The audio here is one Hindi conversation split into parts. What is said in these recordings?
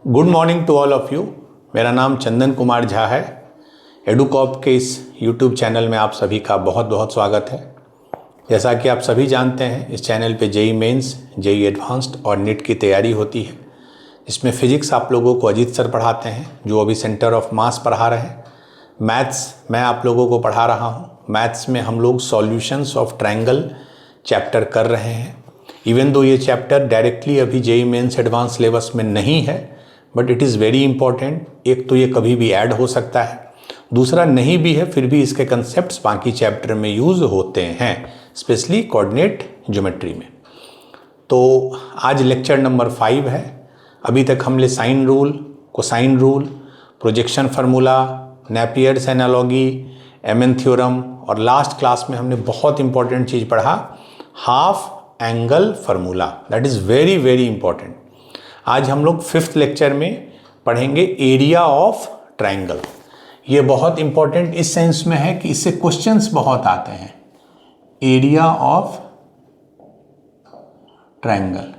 Good morning to all of you. मेरा नाम चंदन कुमार झा है। एडुकॉप के इस यूट्यूब चैनल में आप सभी का बहुत बहुत स्वागत है। जैसा कि आप सभी जानते हैं, इस चैनल पे जेई मेंस, जेई एडवांस्ड और नीट की तैयारी होती है। इसमें फ़िज़िक्स आप लोगों को अजीत सर पढ़ाते हैं, जो अभी सेंटर ऑफ मास पढ़ा रहे हैं। मैथ्स मैं आप लोगों को पढ़ा रहा हूँ। मैथ्स में हम लोग सॉल्यूशंस ऑफ ट्रायंगल चैप्टर कर रहे हैं। इवन दो ये चैप्टर डायरेक्टली अभी जेई मेंस एडवांस सिलेबस में नहीं है, but it is very important. एक तो ये कभी भी ऐड हो सकता है, दूसरा नहीं भी है, फिर भी इसके कंसेप्ट्स बाकी चैप्टर में यूज़ होते हैं, स्पेशली कोऑर्डिनेट ज्योमेट्री में। तो आज लेक्चर नंबर 5 है। अभी तक हमने sine rule, cosine rule, projection formula, Napier's analogy, MN theorem और लास्ट क्लास में हमने बहुत इंपॉर्टेंट चीज़ पढ़ा, half angle formula. That is very very important. आज हम लोग 5th लेक्चर में पढ़ेंगे एरिया ऑफ ट्रायंगल। ये बहुत इंपॉर्टेंट इस सेंस में है कि इससे क्वेश्चंस बहुत आते हैं। एरिया ऑफ ट्रायंगल,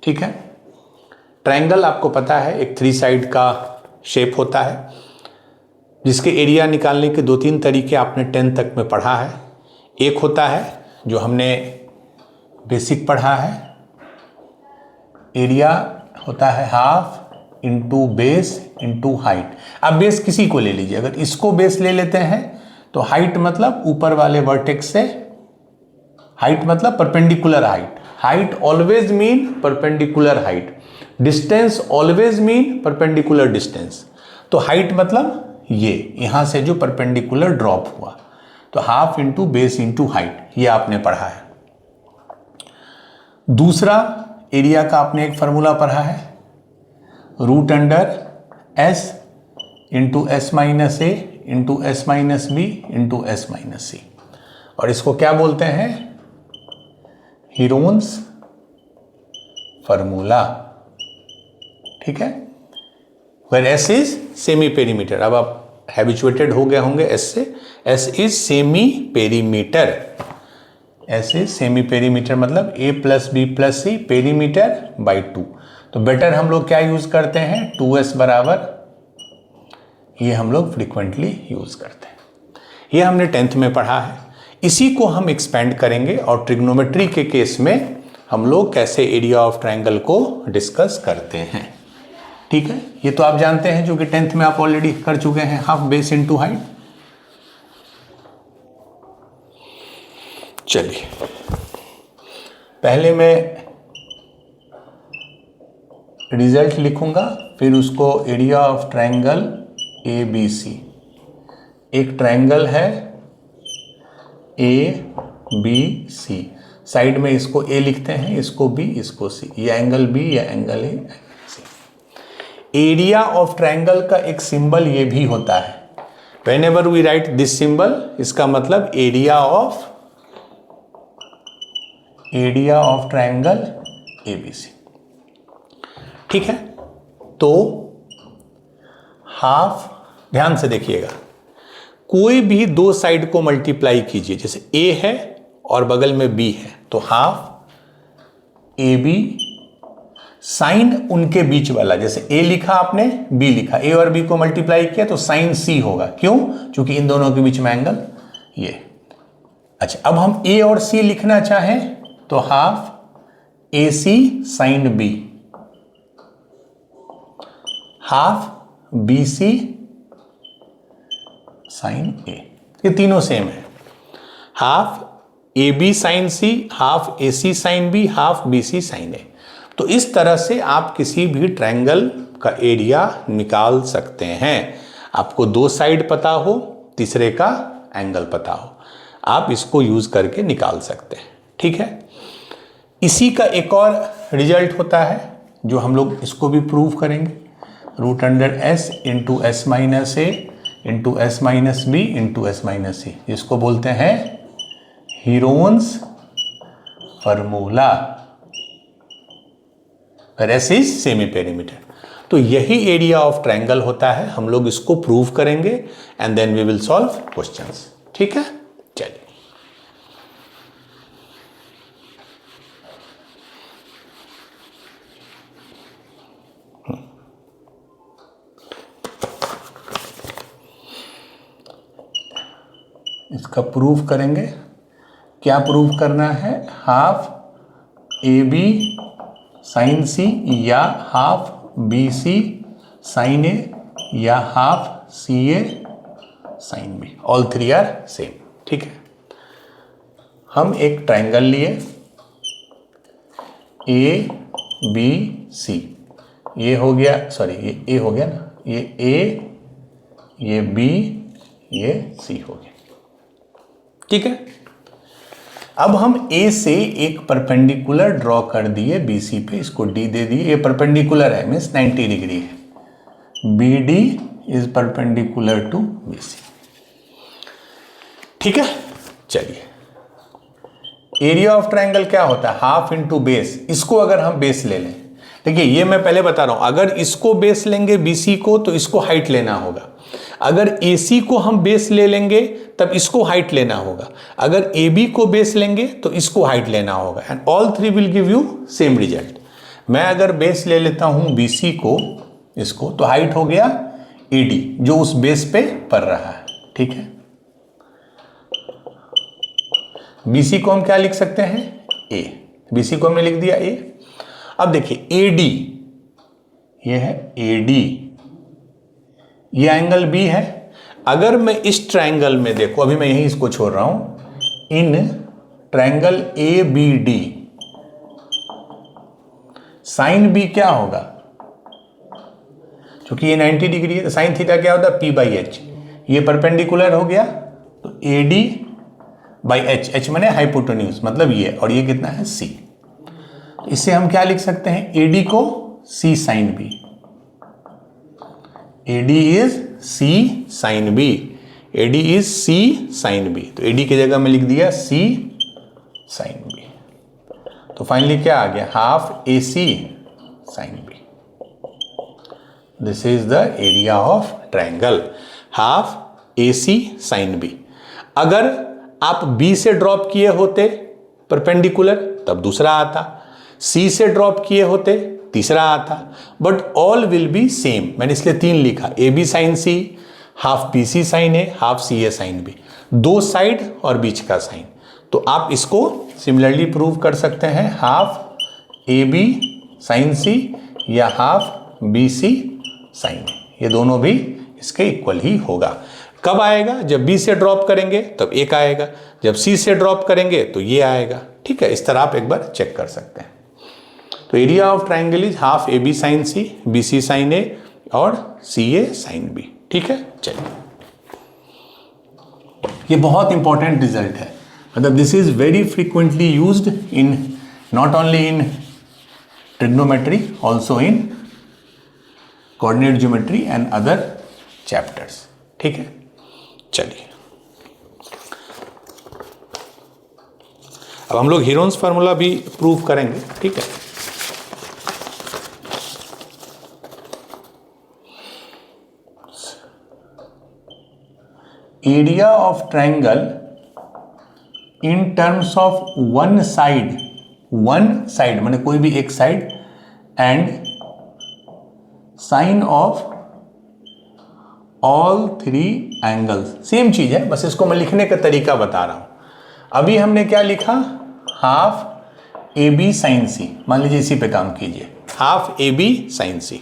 ठीक है। ट्रायंगल आपको पता है एक 3 साइड का शेप होता है, जिसके एरिया निकालने के 2-3 तरीके आपने 10th तक में पढ़ा है। एक होता है जो हमने बेसिक पढ़ा है, एरिया होता है half into base into height. अब बेस किसी को ले लीजिए, अगर इसको बेस ले लेते हैं तो हाइट मतलब ऊपर वाले वर्टेक्स से, हाइट मतलब perpendicular height. Height always mean perpendicular height, distance always mean perpendicular distance. तो हाइट मतलब ये यहां से जो परपेंडिकुलर ड्रॉप हुआ, तो half into base into height, ये आपने पढ़ा है। दूसरा एरिया का आपने एक फार्मूला पढ़ा है, root under s into S minus ए into S minus B into S minus c, और इसको क्या बोलते हैं, हीरोन्स फार्मूला, ठीक है। Where s is semi perimeter. अब आप हैबिचुएटेड हो गए होंगे एस से। S is semi perimeter. S is semi perimeter मतलब a plus B plus c perimeter by 2। तो बेटर हम लोग क्या यूज करते हैं, 2s बराबर, ये हम लोग फ्रीक्वेंटली यूज करते हैं। ये हमने 10th में पढ़ा है। इसी को हम एक्सपेंड करेंगे और ट्रिग्नोमेट्री के केस में हम लोग कैसे एरिया ऑफ ट्रायंगल को डिस्कस करते हैं, ठीक है। ये तो आप जानते हैं, जो कि 10th में आप ऑलरेडी कर चुके हैं, हाफ बेस इंटू हाइट। चलिए, पहले मैं रिजल्ट लिखूंगा, फिर उसको area of triangle A B C. एक ट्रायंगल है ए बी सी, साइड में इसको ए लिखते हैं, इसको बी, इसको सी, ये एंगल बी, ये angle A, C. Area of triangle का एक सिंबल ये भी होता है, whenever we write this symbol, इसका मतलब एरिया ऑफ ट्रायंगल एबीसी, ठीक है। तो हाफ, ध्यान से देखिएगा, कोई भी दो साइड को मल्टीप्लाई कीजिए, जैसे ए है और बगल में बी है, तो हाफ ए बी, साइन उनके बीच वाला, जैसे ए लिखा आपने, बी लिखा, ए और बी को मल्टीप्लाई किया तो साइन सी होगा। क्यों? क्योंकि इन दोनों के बीच में एंगल ये। अच्छा, अब हम ए और सी लिखना चाहें तो half a c sine b, half B C sine a, ये तीनों सेम है। Half A B sine C, half a c sine b, half B C sine ए। तो इस तरह से आप किसी भी ट्रायंगल का एरिया निकाल सकते हैं। आपको दो साइड पता हो, तीसरे का एंगल पता हो, आप इसको यूज करके निकाल सकते हैं, ठीक है। इसी का एक और रिजल्ट होता है जो हम लोग इसको भी प्रूव करेंगे, root under s into S minus ए into S minus B into S minus c, जिसको बोलते हैं Heron's formula, s is semi perimeter. तो यही एरिया ऑफ ट्रायंगल होता है, हम लोग इसको प्रूव करेंगे and then we will solve questions, ठीक है। चलिए, इसका प्रूफ करेंगे। क्या प्रूफ करना है? Half A B sine C या half B C sine A या half C A sine B, all three are same. ठीक है, हम एक ट्राइंगल लिए ए बी सी, ये हो गया, सॉरी ये ए हो गया ना, ये ए, ये बी, ये सी हो गया। ठीक है, अब हम ए से एक परपेंडिकुलर ड्रॉ कर दिए बी सी पे, इसको डी दे दिए। ये परपेंडिकुलर है, मीन्स 90 डिग्री है। B D is perpendicular to B C. ठीक है, चलिए, एरिया ऑफ ट्राइंगल क्या होता है? Half into base. इसको अगर हम बेस ले लें, देखिए ये मैं पहले बता रहा हूं, अगर इसको बेस लेंगे बीसी को तो इसको हाइट लेना होगा। अगर एसी को हम बेस ले लेंगे तब इसको हाइट लेना होगा। अगर एबी को बेस लेंगे तो इसको हाइट लेना होगा, and all three will give you same result. मैं अगर बेस ले लेता हूं बीसी को, इसको, तो हाइट हो गया एडी, जो उस बेस पे पड़ रहा है। ठीक है, बीसी को हम क्या लिख सकते हैं? ए। बीसी को हमने लिख दिया ए। अब देखिए एडी, ये है एडी, ये एंगल बी है। अगर मैं इस ट्रायंगल में देखो, अभी मैं यही इसको छोड़ रहा हूं, in triangle A B D sine B क्या होगा? क्योंकि ये 90 डिग्री है तो साइन थीटा क्या होता है? P by H. ये परपेंडिकुलर हो गया तो A D by H, H मैंने हाइपोटेन्यूज, मतलब ये, और ये कितना है? सी। तो इससे हम क्या लिख सकते हैं? ए डी को c sine b, AD is C sine B, AD is C sine B, तो AD की जगह में लिख दिया C साइन B। तो फाइनली क्या आ गया? Half AC sine B। This is the area of triangle, half AC sine B। अगर आप B से ड्रॉप किए होते परपेंडिकुलर तब दूसरा आता, C से ड्रॉप किए होते तीसरा आता, but all will be same. मैंने इसलिए 3 लिखा, A B sine C, half B C sine A, half C A sine B, 2 side और बीच का साइन। तो आप इसको सिमिलरली प्रूव कर सकते हैं, half A B sine C या half B C sine a, ये दोनों भी इसके इक्वल ही होगा। कब आएगा? जब बी से ड्रॉप करेंगे तब एक आएगा, जब सी से ड्रॉप करेंगे तो ये आएगा। ठीक है, इस तरह आप एक बार चेक कर सकते हैं। तो area of triangle is half A B sine c, B C sine a और सी ए साइन बी। ठीक है, चलिए, ये बहुत इंपॉर्टेंट रिजल्ट है, मतलब this is very frequently used in, not only in trigonometry, also in coordinate geometry and other chapters. ठीक है, चलिए, अब हम लोग हीरोन्स फार्मूला भी प्रूव करेंगे। ठीक है, area of triangle in terms of one side माने कोई भी एक side, and sine of all 3 angles. Same चीज है, बस इसको मैं लिखने का तरीका बता रहा हूं। अभी हमने क्या लिखा? हाफ ए बी साइन सी, मान लीजिए इसी पे काम कीजिए, हाफ ए बी साइन सी।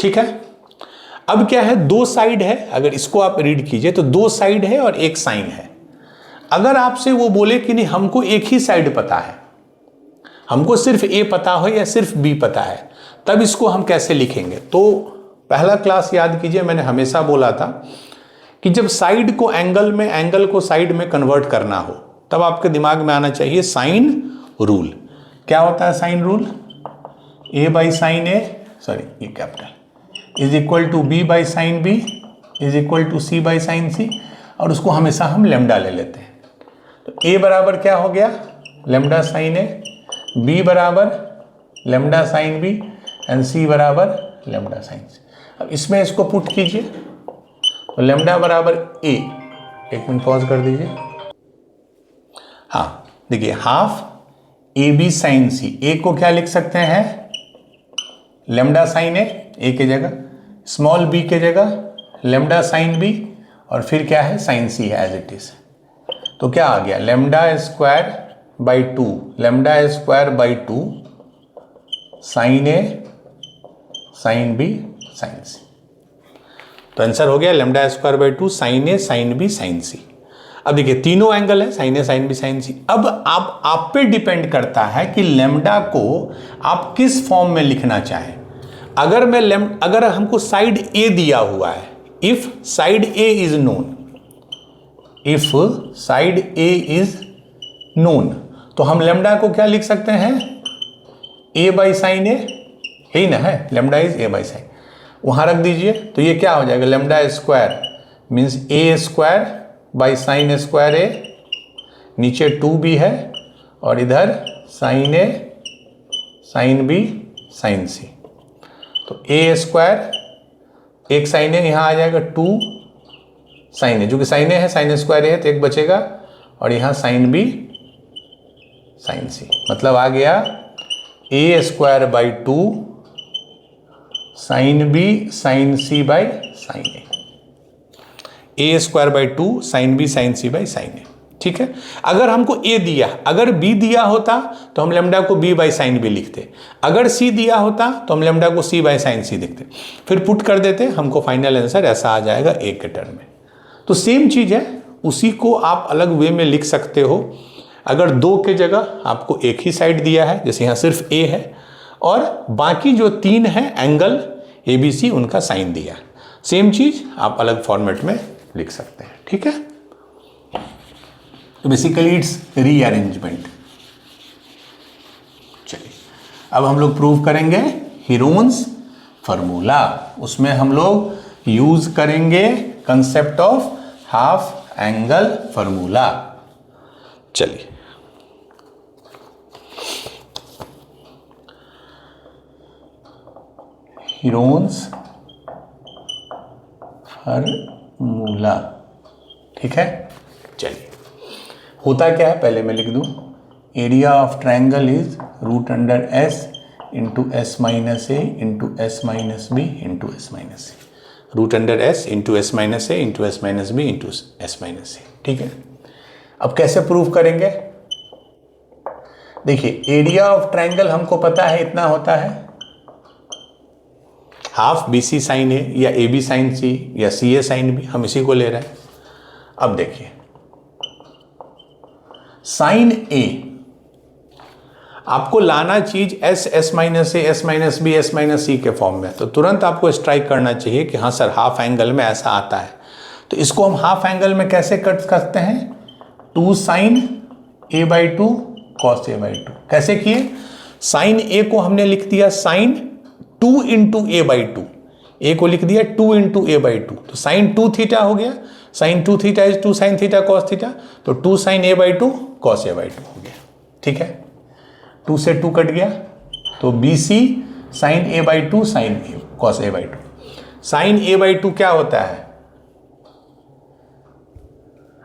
ठीक है, अब क्या है? 2 साइड है, अगर इसको आप रीड कीजिए तो 2 साइड है और एक साइन है। अगर आपसे वो बोले कि नहीं हमको एक ही साइड पता है, हमको सिर्फ ए पता हो या सिर्फ बी पता है, तब इसको हम कैसे लिखेंगे? तो पहला क्लास याद कीजिए, मैंने हमेशा बोला था कि जब साइड को एंगल में, एंगल को साइड में कन्वर्ट करना हो तब आपके दिमाग में आना चाहिए साइन रूल। क्या होता है sine rule? A by sine a, sorry ये capital, is equal to b by sine b is equal to c by sine c, और उसको हमेशा हम लेमडा ले लेते हैं। तो ए बराबर क्या हो गया? लेमडा साइन ए, बी बराबर लेमडा साइन बी एंड सी बराबर लेमडा साइन सी। अब इसमें इसको पुट कीजिए, तो लेमडा बराबर ए, एक मिनट पॉज कर दीजिए। हाँ देखिए, हाफ ए बी साइन सी, ए को क्या लिख सकते हैं? लेमडा साइन ए की जगह, स्मॉल बी के जगह लेमडा साइन बी, और फिर क्या है, साइन सी है एज इट इज। तो क्या आ गया, lambda square by 2, lambda square by 2 sine a sine b sine c. तो आंसर हो गया lambda square by 2 sine a sine b sine c. अब देखिए तीनों एंगल है, sine a sine b sine c. अब आप पे डिपेंड करता है कि लेमडा को आप किस फॉर्म में लिखना चाहें। अगर हमको साइड ए दिया हुआ है, if side A is known, if side A is known, तो हम लेमडा को क्या लिख सकते हैं, ए बाई साइन ए, यही ना है, lambda is a by sine, वहां रख दीजिए। तो ये क्या हो जाएगा, lambda square means a square by sine square a, नीचे 2b है और इधर sine a sine b sine c. तो ए स्क्वायर, एक साइन ए यहाँ आ जाएगा, 2 साइन ए, जो कि साइन ए है, साइन स्क्वायर ए है तो एक बचेगा, और यहाँ साइन बी साइन सी। मतलब आ गया a square by 2 sine b sine c by sine a square by 2 sine b sine c by sine a. ठीक है, अगर हमको ए दिया, अगर बी दिया होता तो हम लेमडा को बी बाई साइन बी लिखते, अगर सी दिया होता तो हम लेमडा को सी बाई साइन सी लिखते, फिर पुट कर देते, हमको फाइनल आंसर ऐसा आ जाएगा ए के टर्म में। तो सेम चीज है, उसी को आप अलग वे में लिख सकते हो। अगर 2 के जगह आपको एक ही साइड दिया है, जैसे यहाँ सिर्फ ए है और बाकी जो 3 है एंगल ए बी सी, उनका साइन दिया, सेम चीज आप अलग फॉर्मेट में लिख सकते हैं। ठीक है, तो बेसिकली इट्स रीअरेंजमेंट। चलिए अब हम लोग प्रूव करेंगे हीरोन्स फार्मूला। उसमें हम लोग यूज करेंगे concept of half angle formula. चलिए हीरोन्स फार्मूला, ठीक है। चलिए होता क्या है पहले मैं लिख दूं, area of triangle is root under s into S minus A into S minus B into S minus c, root under s into S minus A into S minus B into S minus c. ठीक है, अब कैसे प्रूव करेंगे, देखिए एरिया ऑफ ट्रायंगल हमको पता है इतना होता है half B C sine A या ए बी साइन सी या सी ए साइन बी, हम इसी को ले रहे हैं। अब देखिए साइन ए आपको लाना चीज s s minus a s minus B S minus c के फॉर्म में, तो तुरंत आपको स्ट्राइक करना चाहिए कि हाँ सर हाफ एंगल में ऐसा आता है। तो इसको हम हाफ एंगल में कैसे कट करते हैं, 2 sine A by 2 cos A by 2। कैसे किए, साइन ए को हमने लिख दिया sine 2 into A by 2, A को लिख दिया 2 इंटू ए बाई 2, तो साइन 2 थीटा हो गया, sine 2 theta is 2 sine theta cos theta, तो 2 sine A by 2 cos A by 2 हो गया। ठीक है, 2 से 2 कट गया, तो B C sine A by 2 sine A cos A by 2। Sine A by 2 क्या होता है,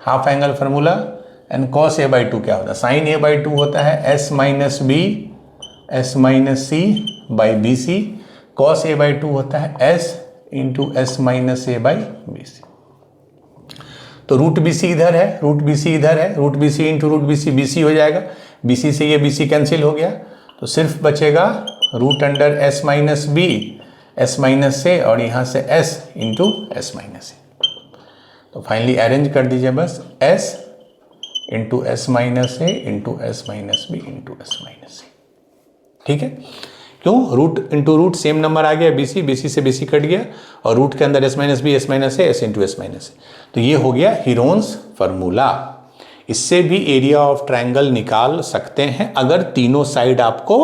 half angle formula, and cos A by 2 क्या होता है, साइन ए बाई 2 होता है S minus B S minus C by B C, cos A by 2 होता है S into S minus A by B C. तो रूट बी सी इधर है, रूट बी सी इधर है, root B C into root B C, B C हो जाएगा, बी सी से ये बी सी कैंसिल हो गया, तो सिर्फ बचेगा root under S minus B S minus C, और यहाँ से एस इंटू एस माइनस से। तो फाइनली अरेंज कर दीजिए बस, एस इंटू एस माइनस ए into S minus B into S minus c. ठीक है, क्यों, root into root same number आ गया, बी सी से बी सी कट गया, और रूट के अंदर s minus B S minus a s into S minus a. तो ये हो गया हीरोन्स फार्मूला। इससे भी एरिया ऑफ ट्रायंगल निकाल सकते हैं अगर तीनों साइड आपको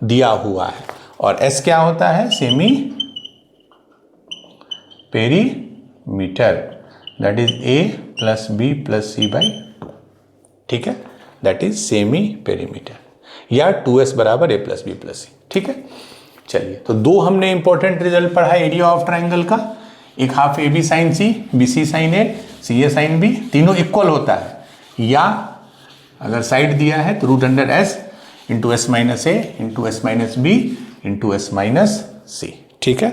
दिया हुआ है। और एस क्या होता है, semi perimeter, that is A plus B plus C by 2। ठीक है, दैट इज सेमी पेरीमीटर, या 2s बराबर a plus B plus c. ठीक है, चलिए तो 2 हमने इंपॉर्टेंट रिजल्ट पढ़ा एरिया ऑफ ट्रायंगल का, एक half A B sine c B C sine a c A sine b, तीनों इक्वल होता है, या अगर साइड दिया है तो root under s into S minus ए into S minus B into S minus c. ठीक है,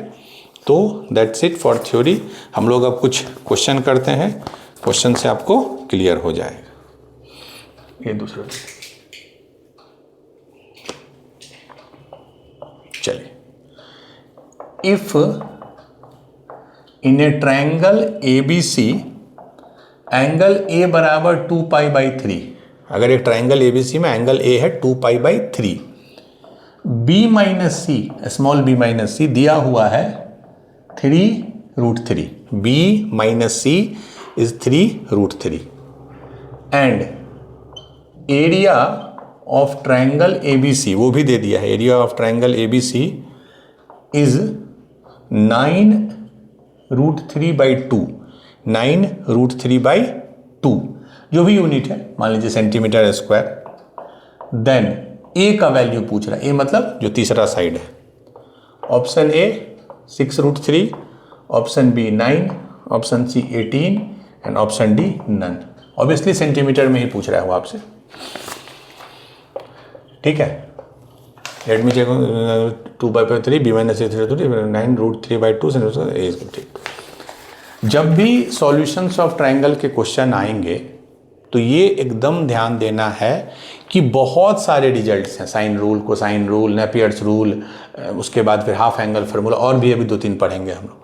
तो दैट्स इट फॉर थ्योरी। हम लोग अब कुछ क्वेश्चन करते हैं, क्वेश्चन से आपको क्लियर हो जाएगा। ये दूसरा चलिए, if in a triangle ABC angle A बराबर 2π/3, अगर एक ट्रायंगल ABC में एंगल A है 2π/3, B minus C, small b minus C दिया हुआ है 3√3, B minus C is 3√3 and area of triangle ABC, वो भी दे दिया है, area of triangle ABC is 9√3/2, 9√3/2 जो भी यूनिट है, मान लीजिए सेंटीमीटर स्क्वायर। देन ए का वैल्यू पूछ रहा है, ए मतलब जो तीसरा साइड है। Option a 6√3, option b 9, option c 18 and option d none. Obviously centimetre में ही पूछ रहा है वो आपसे, ठीक है। Let me check 2π/3 b minus 9√3/2 ठीक। जब भी सॉल्यूशंस ऑफ ट्रायंगल के क्वेश्चन आएंगे तो ये एकदम ध्यान देना है कि बहुत सारे रिजल्ट्स हैं, sine rule, cosine rule, Napier's rule, उसके बाद फिर हाफ एंगल फार्मूला, और भी अभी 2-3 पढ़ेंगे हम लोग।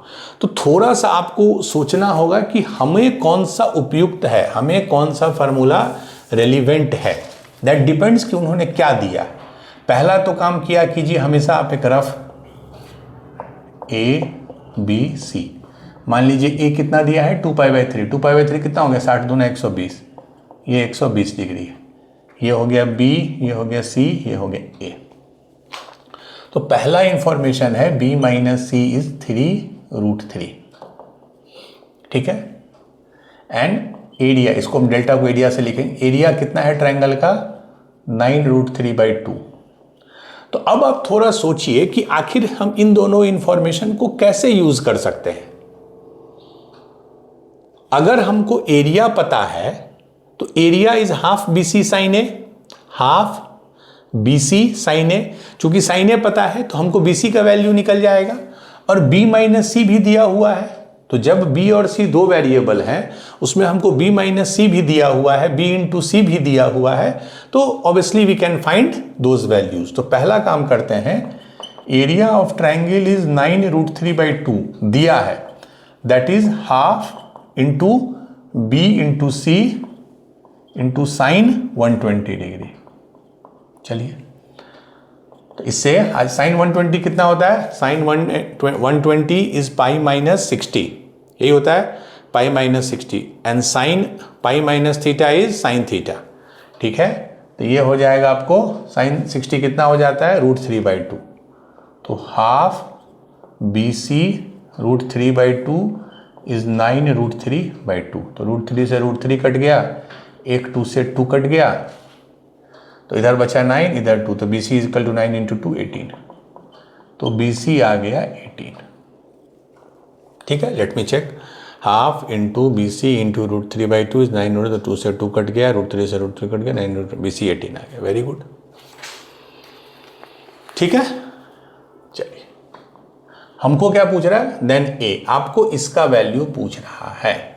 तो थोड़ा सा आपको सोचना होगा कि हमें कौन सा उपयुक्त है, हमें कौन सा फार्मूला रेलिवेंट है। दैट डिपेंड्स कि उन्होंने क्या दिया। पहला तो काम किया कीजिए, हमेशा आप एक रफ ABC, मान लीजिए ए कितना दिया है 2π/3, 2π/3 कितना हो गया 60 दूना 120, ये 120 डिग्री है। ये हो गया B, ये हो गया C, ये हो गया A। तो पहला इंफॉर्मेशन है B माइनस सी इज 3√3, ठीक है। एंड एरिया, इसको हम डेल्टा को एरिया से लिखेंगे, एरिया कितना है ट्रायंगल का 9√3/2। तो अब आप थोड़ा सोचिए कि आखिर हम इन दोनों इंफॉर्मेशन को कैसे यूज कर सकते हैं। अगर हमको एरिया पता है तो area is half BC sine A, half BC sine a. चूंकि साइन ए पता है तो हमको BC का वैल्यू निकल जाएगा, और B माइनस सी भी दिया हुआ है। तो जब B और C दो वेरिएबल हैं, उसमें हमको B माइनस सी भी दिया हुआ है, B इंटू सी भी दिया हुआ है, तो obviously we can find those values. तो पहला काम करते हैं, एरिया ऑफ ट्रायंगल इज 9√3/2 दिया है, that is half into B into C into sine 120 degree. चलिए, तो इससे आज साइन 120 कितना होता है, साइन 120 इज पाई माइनस 60, यही होता है pi minus 60, and sine pi minus theta is sine theta, ठीक है। तो ये हो जाएगा आपको साइन 60 कितना हो जाता है √3/2, तो हाफ BC √3/2 इज 9√3/2। तो √3 से √3 कट गया, एक 2 से 2 कट गया, तो इधर बचा 9, इधर 2, तो BC is equal to 9 into 2 18, तो BC आ गया 18, ठीक है। Let me check, half into BC into √3/2 is 9, तो 2 से 2 कट गया, √3 से √3 कट गया, 9 BC 18 आ गया। वेरी गुड, ठीक है। चलिए, हमको क्या पूछ रहा है, देन ए, आपको इसका वैल्यू पूछ रहा है।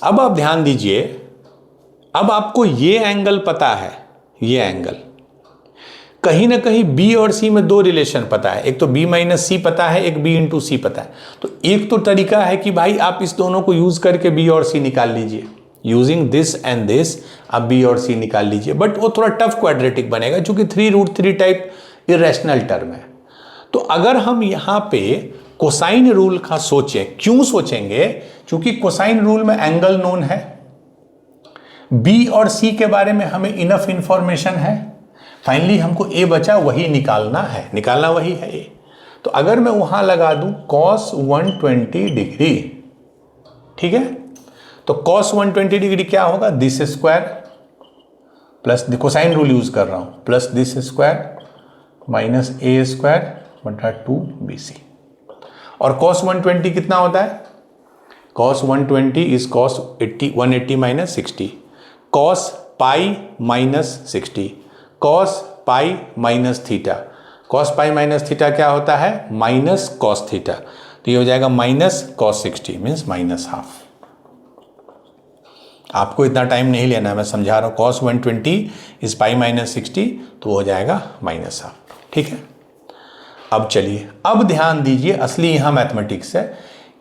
अब आप ध्यान दीजिए, अब आपको ये एंगल पता है, ये एंगल कहीं ना कहीं B और C में दो रिलेशन पता है, एक तो B माइनस सी पता है, एक B इंटू सी पता है। तो एक तो तरीका है कि भाई आप इस दोनों को यूज करके B और C निकाल लीजिए, यूजिंग दिस एंड दिस आप B और C निकाल लीजिए, बट वो थोड़ा टफ क्वाड्रेटिक बनेगा क्योंकि 3√3 टाइप इरेशनल टर्म है। तो अगर हम यहाँ पे कोसाइन रूल का सोचें, क्यों सोचेंगे, क्योंकि कोसाइन रूल में एंगल नोन है, B और C के बारे में हमें इनफ इंफॉर्मेशन है, फाइनली हमको A बचा, वही निकालना है, निकालना वही है A। तो अगर मैं वहां लगा दूं cos 120 डिग्री, ठीक है, तो cos 120 डिग्री क्या होगा, this square plus, cosine rule use कर रहा हूं, plus this square minus A square बटा 2BC। और cos 120 कितना होता है, cos 120 is cos 180 minus 60, cos pi minus 60, cos pi minus theta, cos pi minus theta क्या होता है? Minus cos theta. तो ये हो जाएगा minus cos 60 means minus half. आपको इतना टाइम नहीं लेना है, मैं समझा रहा हूँ। कॉस 120 इज पाई माइनस 60, तो हो जाएगा माइनस हाफ। ठीक है, अब चलिए, अब ध्यान दीजिए, असली यहाँ मैथमेटिक्स है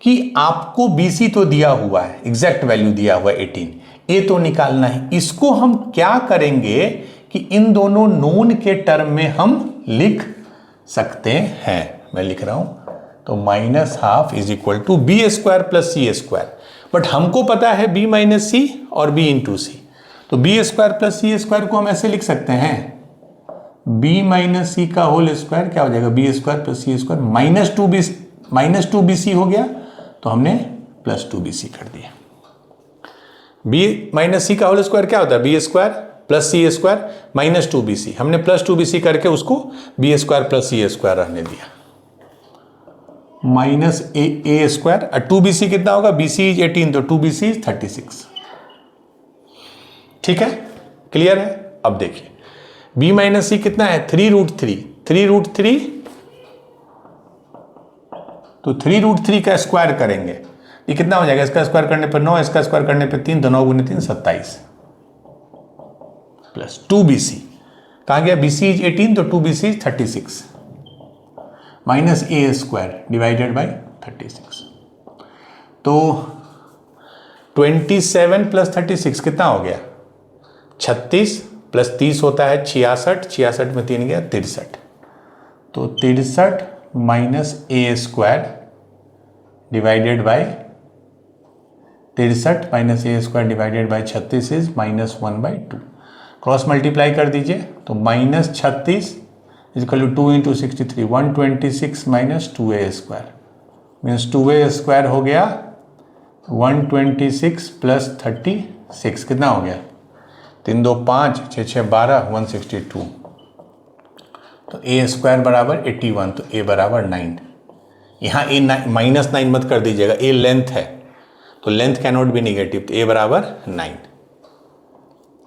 कि आपको BC तो दिया हुआ है, एग्जैक्ट वैल्यू दिया हुआ है 18, ए तो निकालना है। इसको हम क्या करेंगे कि इन दोनों नोन के टर्म में हम लिख सकते हैं। मैं लिख रहा हूं, तो minus half is equal to B square plus C square. But हमको पता है b माइनस सी और b इंटू सी, तो बी स्क्वायर प्लस सी स्क्वायर को हम ऐसे लिख सकते हैं, b माइनस सी का होल स्क्वायर क्या हो जाएगा? बी स्क्वायर प्लस सी square minus two B C हो गया, तो हमने प्लस 2bc कर दिया। b माइनस सी का होल स्क्वायर क्या होता है? बी स्क्वायर प्लस सी स्क्वायर माइनस 2bc, हमने प्लस 2bc करके उसको बी स्क्वायर प्लस सी स्क्वायर रहने दिया, माइनस ए स्क्वायर। 2bc कितना होगा? bc इज 18, तो 2bc इज 36। ठीक है, क्लियर है? अब देखिए, b माइनस सी कितना है? 3√3, 3√3, तो 3√3 का स्क्वायर करेंगे, ये कितना हो जाएगा? इसका स्क्वायर करने पर 9, इसका स्क्वायर करने पर 3, तो 9 गुने 3 27 प्लस 2bc। कहाँ गया? bc इज 18, तो 2bc is 36 minus A square divided by 36। तो 27 प्लस 36 कितना हो गया? 36 प्लस 30 होता है 66, 66 में 3 गया 63, तो 63 minus A square divided by 63 minus A square divided by 36 is -1/2। Cross multiply कर दीजिए, तो minus 36 equal to 2 into 63, 126 minus 2a square means 2a square हो गया 126 प्लस 36 कितना हो गया? 3 2 5 6 6 12 162, तो a स्क्वायर बराबर 81, तो a बराबर 9। यहाँ a -9 मत कर दीजिएगा, a लेंथ है, तो लेंथ कैनॉट बी निगेटिव, तो a बराबर 9।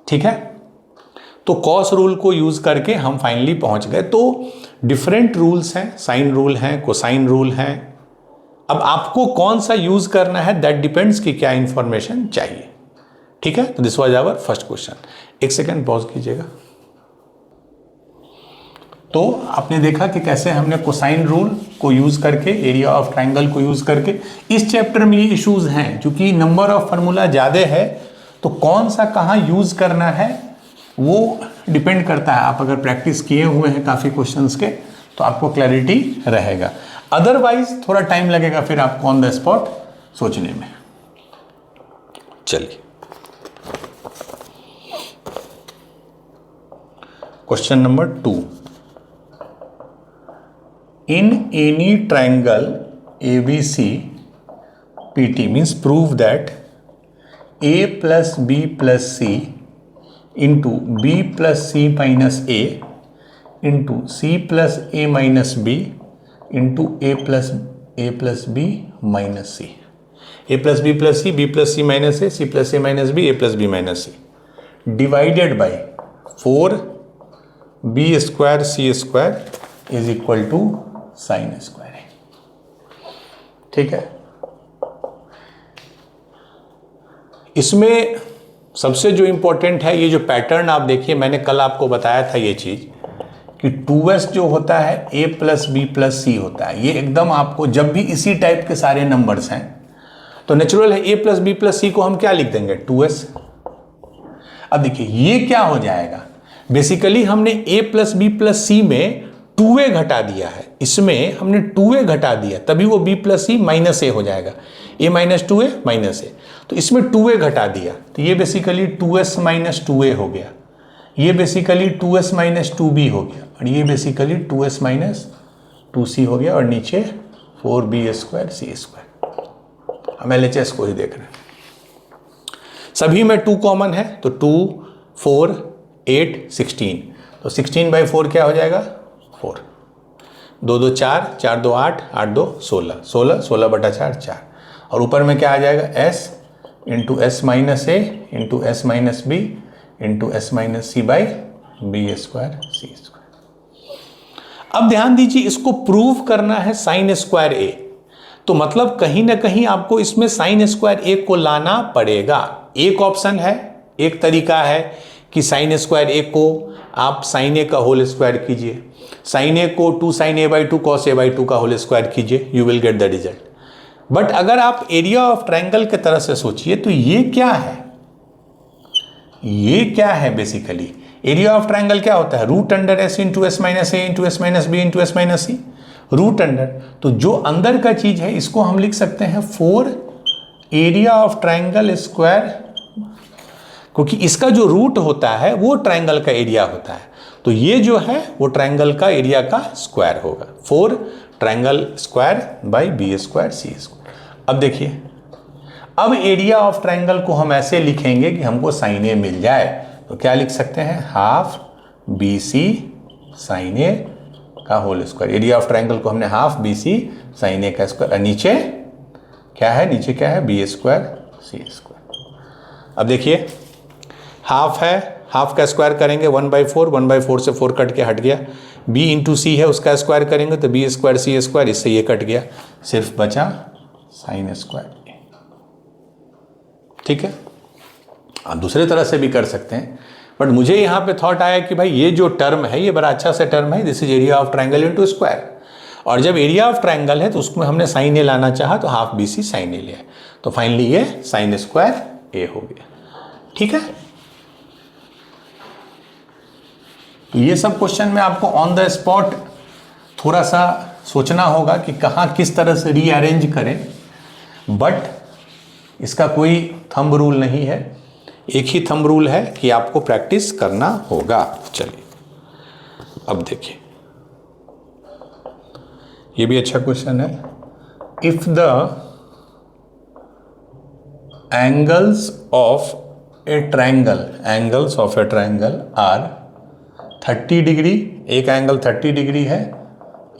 ठीक है, तो कॉस रूल को यूज करके हम फाइनली पहुंच गए। तो डिफरेंट रूल्स हैं, साइन रूल हैं, कोसाइन रूल हैं। अब आपको कौन सा यूज करना है दैट डिपेंड्स कि क्या इंफॉर्मेशन चाहिए। ठीक है, तो this was our first question. एक सेकेंड पॉज कीजिएगा। तो आपने देखा कि कैसे हमने कोसाइन रूल को यूज करके, एरिया ऑफ ट्राइंगल को यूज करके, इस चैप्टर में ये इश्यूज हैं क्योंकि नंबर ऑफ फार्मूला ज़्यादा है, तो कौन सा कहाँ यूज करना है वो डिपेंड करता है। आप अगर प्रैक्टिस किए हुए हैं काफ़ी क्वेश्चंस के, तो आपको क्लैरिटी रहेगा, अदरवाइज थोड़ा टाइम लगेगा फिर आपको ऑन द स्पॉट सोचने में। चलिए, question number 2, in any triangle ABC PT means prove that A plus B plus C into B plus C minus A into C plus A minus B into A plus B minus C, A plus B plus C, B plus C minus A, C plus A minus B, A plus B minus C divided by 4B square C square is equal to sine square है। ठीक है, इसमें सबसे जो इंपॉर्टेंट है, ये जो पैटर्न आप देखिए, मैंने कल आपको बताया था ये चीज कि 2s जो होता है a प्लस बी प्लस सी होता है। ये एकदम आपको जब भी इसी टाइप के सारे नंबर्स हैं तो नेचुरल है a प्लस बी प्लस सी को हम क्या लिख देंगे? 2s। अब देखिए ये क्या हो जाएगा, बेसिकली हमने a प्लस बी प्लस सी में 2a घटा दिया है, इसमें हमने 2a घटा दिया, तभी वो b प्लस सी माइनस ए हो जाएगा, a minus 2a minus a, तो इसमें 2a घटा दिया, तो ये बेसिकली 2s माइनस 2a हो गया, ये बेसिकली 2s माइनस 2b हो गया, और ये बेसिकली 2s माइनस 2c हो गया, और नीचे 4b स्क्वायर c स्क्वायर। हम LHS को ही देख रहे हैं, सभी में 2 कॉमन है, तो 2 4 8 16, तो 16/4 क्या हो जाएगा? 4, 2 2 4, 4 2 8, 8 2 16, 16 16/4 4, और ऊपर में क्या आ जाएगा? s into S minus A into S minus B into S minus C by B square C square. अब ध्यान दीजिए, इसको प्रूव करना है साइन स्क्वायर ए, तो मतलब कहीं ना कहीं आपको इसमें साइन स्क्वायर ए को लाना पड़ेगा। एक ऑप्शन है, एक तरीका है कि साइन स्क्वायर ए को आप साइन ए का होल स्क्वायर कीजिए, साइन ए को 2 sin a/2 cos a/2 का होल स्क्वायर कीजिए, you will get the result. But अगर आप एरिया ऑफ ट्रायंगल की तरह से सोचिए तो ये क्या है, ये क्या है बेसिकली? एरिया ऑफ ट्रायंगल क्या होता है? Root under s into S minus ए into S minus B into S minus c, root under. तो जो अंदर का चीज है इसको हम लिख सकते हैं 4 एरिया ऑफ ट्रायंगल स्क्वायर, क्योंकि इसका जो रूट होता है वो ट्रायंगल का एरिया होता है, तो ये जो है वो ट्रायंगल का एरिया का स्क्वायर होगा, 4 triangle square by B square C square. अब देखिए, अब एरिया ऑफ ट्रायंगल को हम ऐसे लिखेंगे कि हमको साइन ए मिल जाए, तो क्या लिख सकते हैं? Half B C sine A का whole square. Area of triangle को हमने half B C sine A का स्क्वायर, नीचे क्या है? नीचे क्या है? B square C square. अब देखिए, हाफ है, हाफ का स्क्वायर करेंगे 1/4, 1/4 से 4 कट के हट गया, b इंटू सी है उसका स्क्वायर करेंगे तो बी स्क्वायर सी स्क्वायर, इससे ये कट गया, सिर्फ बचा साइन स्क्वायर। ठीक है, आप दूसरे तरह से भी कर सकते हैं, बट मुझे यहाँ पे थॉट आया कि भाई ये जो टर्म है ये बड़ा अच्छा सा टर्म है, this is area of triangle into square, और जब एरिया ऑफ ट्रायंगल है तो उसमें हमने साइन ए लाना चाहा तो हाफ बी सी साइन ए लिया, तो फाइनली ये साइन स्क्वायर ए हो गया। ठीक है, तो ये सब क्वेश्चन में आपको ऑन द स्पॉट थोड़ा सा सोचना होगा कि कहाँ किस तरह से रीअरेंज करें, बट इसका कोई थंब रूल नहीं है, एक ही थंब रूल है कि आपको प्रैक्टिस करना होगा। चलिए अब देखिए, ये भी अच्छा क्वेश्चन है। If the angles of a triangle are 30 degree, एक एंगल 30 डिग्री है,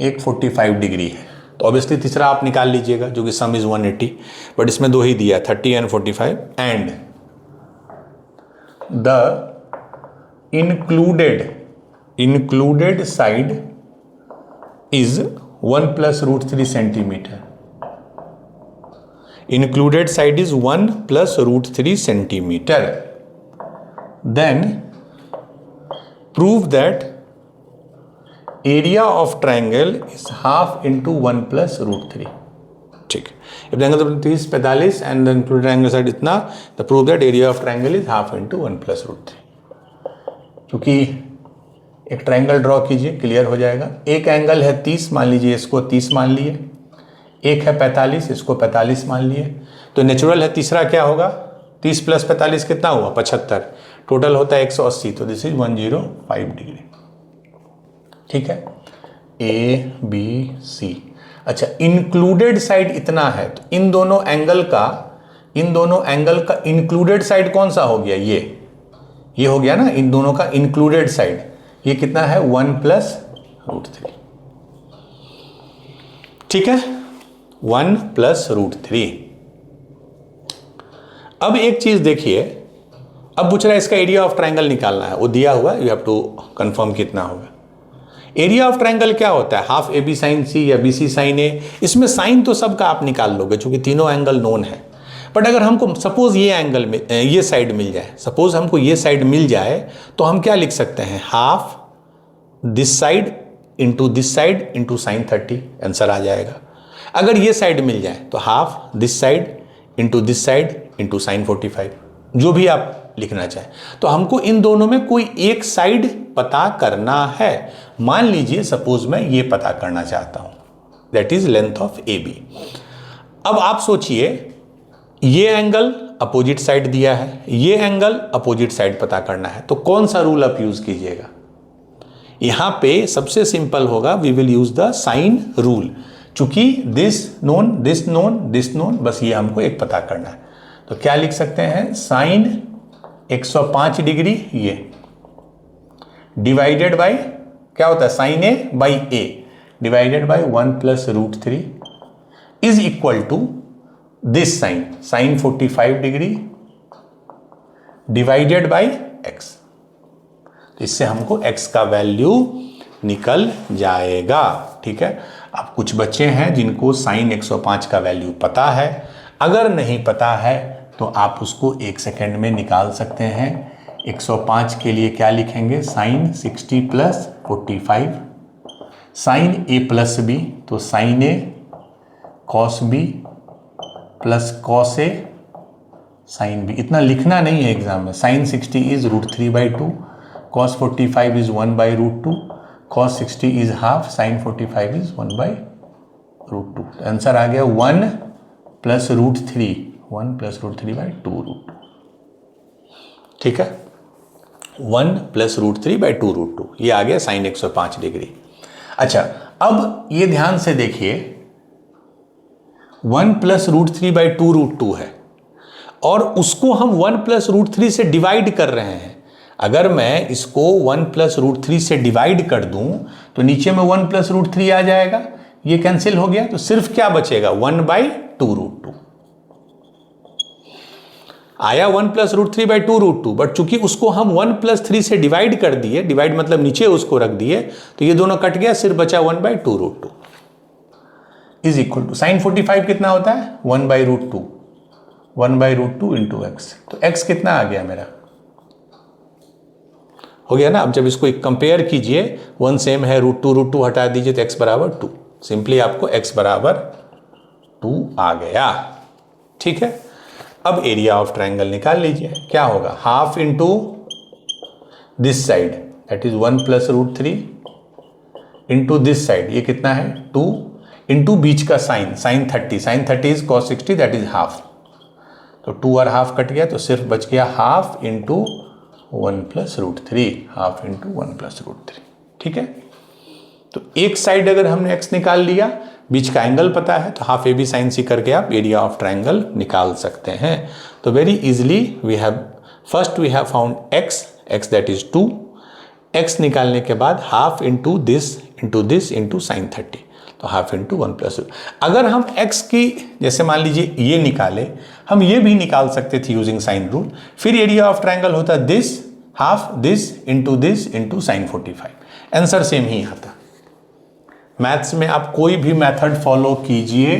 एक 45 डिग्री है, तो ऑब्वियसली तीसरा आप निकाल लीजिएगा जो कि सम इज 180, बट इसमें 2 ही दिया 30 and 45, and the included side is 1 plus √3 centimeter. Included side is 1 plus √3 centimeter. Then prove that area of triangle is half into 1 plus √3. ठीक, if the angle is 45 and the included angle side इतना, तो prove that area of triangle is half into 1 plus √3. क्योंकि एक ट्रायंगल ड्रॉ कीजिए, क्लियर हो जाएगा। एक एंगल है 30, मान लीजिए इसको 30 मान लिए, एक है 45, इसको 45 मान लिए, तो नेचुरल है तीसरा क्या होगा? 30 प्लस 45 कितना हुआ? 75, टोटल होता है 180, तो दिस इज 105 डिग्री। ठीक है, ए बी सी। अच्छा, इंक्लूडेड साइड इतना है, तो इन दोनों एंगल का इंक्लूडेड साइड कौन सा हो गया? ये हो गया ना, इन दोनों का इंक्लूडेड साइड, ये कितना है? 1 प्लस √3। ठीक है, 1 प्लस √3। अब एक चीज देखिए, अब पूछ रहा है इसका एरिया ऑफ ट्रायंगल निकालना है, वो दिया हुआ है, यू हैव टू कंफर्म कितना होगा। एरिया ऑफ ट्रायंगल क्या होता है? Half A B sine C या बी सी साइन ए। इसमें साइन तो सबका आप निकाल लोगे क्योंकि तीनों एंगल नोन है, बट अगर हमको सपोज ये एंगल में ये साइड मिल जाए, सपोज हमको ये साइड मिल जाए, तो हम क्या लिख सकते हैं? Half this side into this side into sine 30, answer आ जाएगा। अगर ये साइड मिल जाए तो half this side into this side into sine 45, जो भी आप लिखना चाहें। तो हमको इन दोनों में कोई एक साइड पता करना है। मान लीजिए सपोज मैं ये पता करना चाहता हूं, that is length of A B. अब आप सोचिए, ये एंगल अपोजिट साइड दिया है, ये एंगल अपोजिट साइड पता करना है, तो कौन सा रूल आप यूज कीजिएगा? यहां पे सबसे सिंपल होगा, we will use the sine rule, चूंकि this known this known this known, बस ये हमको एक पता करना है। तो क्या लिख सकते हैं? साइन 105 डिग्री ये डिवाइडेड बाय क्या होता है? Sine A by A divided by 1 plus √3 is equal to this sine 45 degree divided by X. तो इससे हमको x का वैल्यू निकल जाएगा। ठीक है, अब कुछ बच्चे हैं जिनको साइन 105 का वैल्यू पता है, अगर नहीं पता है तो आप उसको 1 सेकेंड में निकाल सकते हैं। 105 के लिए क्या लिखेंगे, sine 60 plus 45, sine a plus b, तो sine A cos b plus cos a sine b. इतना लिखना नहीं है एग्जाम में। Sine 60 is √3/2, cos 45 is 1/√2, cos 60 is half, sine 45 is 1/√2। Answer आ गया 1 प्लस √3, 1 प्लस √3/2√2। ठीक है, 1 प्लस √3/2√2, ये आ गया साइन 105 डिग्री। अच्छा, अब ये ध्यान से देखिए, 1 प्लस √3/2√2 है और उसको हम 1 प्लस √3 से डिवाइड कर रहे हैं। अगर मैं इसको 1 प्लस √3 से डिवाइड कर दूं तो नीचे में 1 प्लस √3 आ जाएगा, ये कैंसिल हो गया, तो सिर्फ क्या बचेगा, 1/2√2 आया। 1 प्लस √3/2√2, बट चूंकि उसको हम 1 प्लस 3 से डिवाइड कर दिए, डिवाइड मतलब नीचे उसको रख दिए, तो ये दोनों कट गया, सिर्फ बचा 1/2√2 इज इक्वल टू साइन 45 कितना होता है, 1/√2, 1/√2 इंटू एक्स। तो एक्स कितना आ गया मेरा, हो गया ना। अब जब इसको एक कंपेयर कीजिए, 1 सेम है, √2 हटा दीजिए तो x बराबर 2, सिंपली आपको x बराबर 2 आ गया। ठीक है, अब एरिया ऑफ ट्राइंगल निकाल लीजिए, क्या होगा, half into this side that is 1 plus √3 into this side, ये कितना है 2, इंटू बीच का sine, sine 30, sine 30 is cos 60 that is half, तो 2 और हाफ कट गया, तो सिर्फ बच गया half into 1 plus √3, half into 1 plus √3। ठीक है, तो एक साइड अगर हमने x निकाल लिया, बीच का एंगल पता है, तो half A B sine C करके आप एरिया ऑफ ट्राइंगल निकाल सकते हैं। तो very easily we have found x that is 2, x निकालने के बाद half into this into sine 30, तो हाफ इंटू 1 प्लस। अगर हम x की, जैसे मान लीजिए ये निकाले, हम ये भी निकाल सकते थे यूजिंग साइन रूल, फिर एरिया ऑफ ट्राइंगल होता this half this into sine 45, answer same ही आता। मैथ्स में आप कोई भी मेथड फॉलो कीजिए,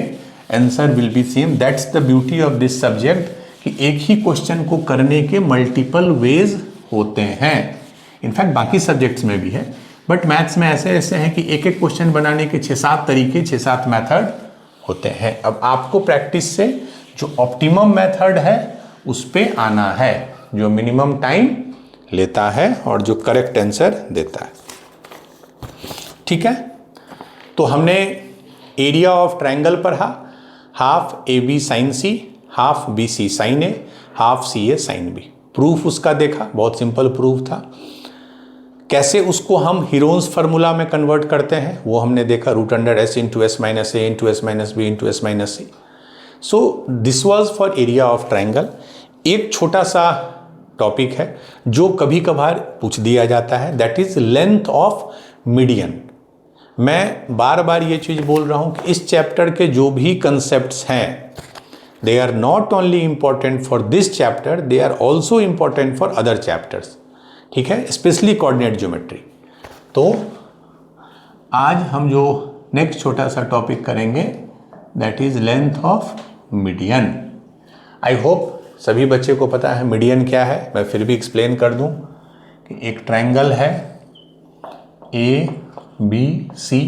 answer will be same. That's the beauty of this subject कि एक ही क्वेश्चन को करने के मल्टीपल वेज होते हैं। इनफैक्ट बाकी सब्जेक्ट्स में भी है, बट मैथ्स में ऐसे ऐसे हैं कि एक एक क्वेश्चन बनाने के 6-7 तरीके, 6-7 मेथड होते हैं। अब आपको प्रैक्टिस से जो ऑप्टिमम मेथड है उस पे आना है, जो मिनिमम टाइम लेता है और जो करेक्ट आंसर देता है। ठीक है, तो हमने एरिया ऑफ ट्राइंगल पढ़ा, half A B sine C, half B C sine A, half C A sine B. Proof उसका देखा, बहुत सिंपल प्रूफ था। कैसे उसको हम हीरोन्स फार्मूला में कन्वर्ट करते हैं वो हमने देखा, √s into s minus A into s minus B into s minus C. So this was for area of triangle. एक छोटा सा टॉपिक है जो कभी कभार पूछ दिया जाता है, that is length of median. मैं बार बार ये चीज़ बोल रहा हूँ कि इस चैप्टर के जो भी कंसेप्ट्स हैं, they are not only important for this chapter, they are also important for other chapters. ठीक है, स्पेशली कोऑर्डिनेट ज्योमेट्री। तो आज हम जो नेक्स्ट छोटा सा टॉपिक करेंगे that is length of median. I hope सभी बच्चे को पता है मीडियन क्या है, मैं फिर भी एक्सप्लेन कर दूं कि एक ट्रायंगल है ए बी सी,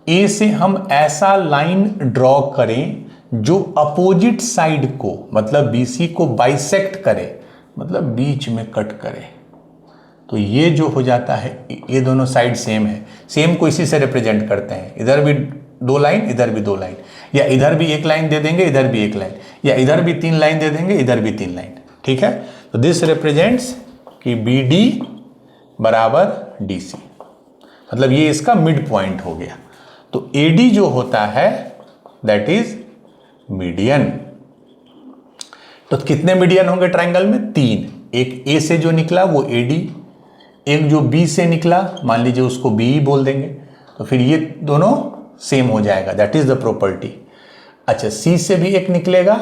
ए से हम ऐसा लाइन ड्रॉ करें जो अपोजिट साइड को, मतलब बी सी को बाइसेक्ट करे, मतलब बीच में कट करे। तो ये जो हो जाता है, ये दोनों साइड सेम है, सेम को इसी से रिप्रेजेंट करते हैं, इधर भी 2 लाइन इधर भी 2 लाइन, या इधर भी 1 लाइन दे देंगे इधर भी 1 लाइन, या इधर भी 3 लाइन दे देंगे इधर भी 3 लाइन। ठीक है, तो दिस रिप्रेजेंट्स कि बी डी बराबर डी सी, मतलब ये इसका मिड पॉइंट हो गया। तो ए डी जो होता है दैट इज मीडियन। तो कितने मीडियन होंगे ट्रायंगल में? 3। एक ए से जो निकला वो ए डी, एक जो बी से निकला मान लीजिए उसको बी ही बोल देंगे, तो फिर ये दोनों सेम हो जाएगा, दैट इज द प्रॉपर्टी। अच्छा, सी से भी एक निकलेगा,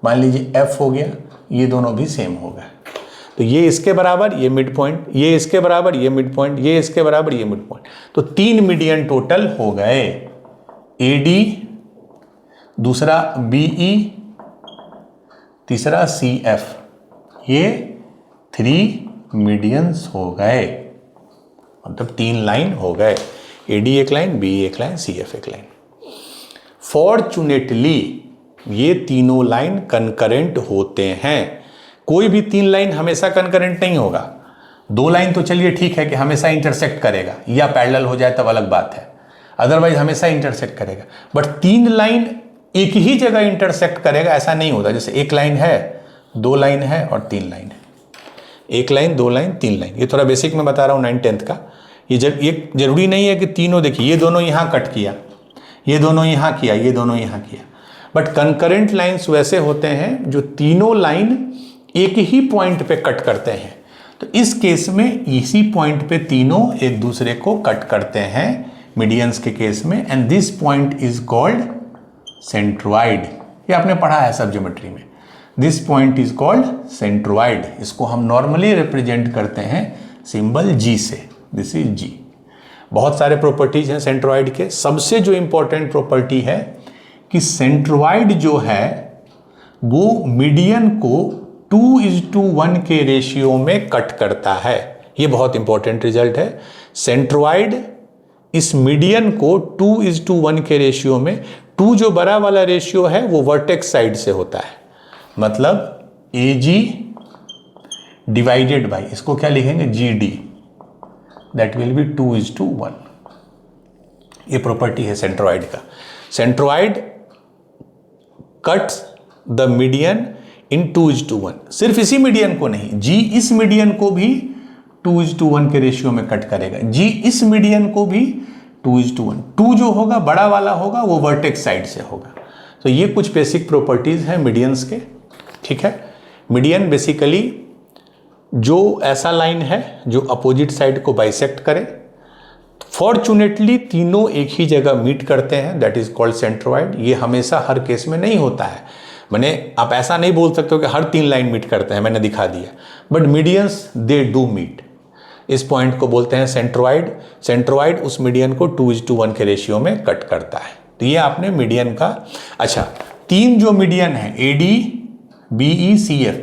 मान लीजिए एफ हो गया, ये दोनों भी सेम हो गए। तो ये इसके बराबर, ये मिड पॉइंट, ये इसके बराबर, ये मिड पॉइंट, ये इसके बराबर, ये मिड पॉइंट। तो 3 मीडियन टोटल हो गए, AD, दूसरा BE, तीसरा CF, ये 3 मीडियंस हो गए, मतलब 3 लाइन हो गए, AD एक लाइन, BE एक लाइन, CF एक लाइन। फॉर्चुनेटली ये तीनों लाइन कंकरेंट होते हैं। कोई भी 3 लाइन हमेशा कंकरेंट नहीं होगा। 2 लाइन तो चलिए ठीक है कि हमेशा इंटरसेक्ट करेगा, या पैरेलल हो जाए तब अलग बात है, अदरवाइज हमेशा इंटरसेक्ट करेगा। बट 3 लाइन एक ही जगह इंटरसेक्ट करेगा ऐसा नहीं होता। जैसे एक लाइन है, 2 लाइन है और 3 लाइन है, 1 लाइन, 2 लाइन, 3 लाइन। ये थोड़ा बेसिक में बता रहा हूँ 9th-10th का। ये जरूरी नहीं है कि तीनों, देखिए ये दोनों यहाँ कट किया, ये दोनों यहाँ किया, ये दोनों यहाँ किया, बट कंकरेंट लाइंस वैसे होते हैं जो तीनों लाइन एक ही पॉइंट पे कट करते हैं। तो इस केस में इसी पॉइंट पे तीनों एक दूसरे को कट करते हैं मीडियंस के केस में, and this point is called centroid. ये आपने पढ़ा है सब ज्योमेट्री में। This point is called centroid. इसको हम नॉर्मली रिप्रेजेंट करते हैं सिंबल G से। This is G। बहुत सारे प्रॉपर्टीज हैं सेंट्रोइड के। सबसे जो इंपॉर्टेंट प्रॉपर्टी है कि सेंट्रोइड जो है वो मीडियन को 2:1 के रेशियो में कट करता है। ये बहुत इंपॉर्टेंट रिजल्ट है। सेंट्रोइड इस मीडियन को 2:1 के रेशियो में, 2 जो बड़ा वाला रेशियो है वो वर्टेक्स साइड से होता है, मतलब AG डिवाइडेड बाई, इसको क्या लिखेंगे, GD, दैट विल बी 2:1। ये प्रॉपर्टी है सेंट्रोइड का। सेंट्रोइड कट्स द मीडियन इन 2:1। सिर्फ इसी मीडियन को नहीं, G इस मीडियन को भी 2:1 के रेशियो में कट करेगा, G इस मीडियन को भी 2:1। 2 जो होगा बड़ा वाला होगा वो वर्टेक्स साइड से होगा। तो ये कुछ बेसिक प्रॉपर्टीज हैं मीडियंस के, ठीक है। मीडियन बेसिकली जो ऐसा लाइन है जो अपोजिट साइड को बाइसेक्ट करे। फॉर्चुनेटली तीनों एक ही जगह मीट करते हैं, दैट इज कॉल्ड सेंट्रोइड। ये हमेशा हर केस में नहीं होता है, मैंने आप ऐसा नहीं बोल सकते हो कि हर 3 लाइन मीट करते हैं, मैंने दिखा दिया, but medians they do meet. इस पॉइंट को बोलते हैं सेंट्रोइड। सेंट्रोइड उस मीडियन को 2:1 के रेशियो में कट करता है। तो ये आपने मीडियन का। अच्छा, 3 जो मीडियन है AD, BE, CF,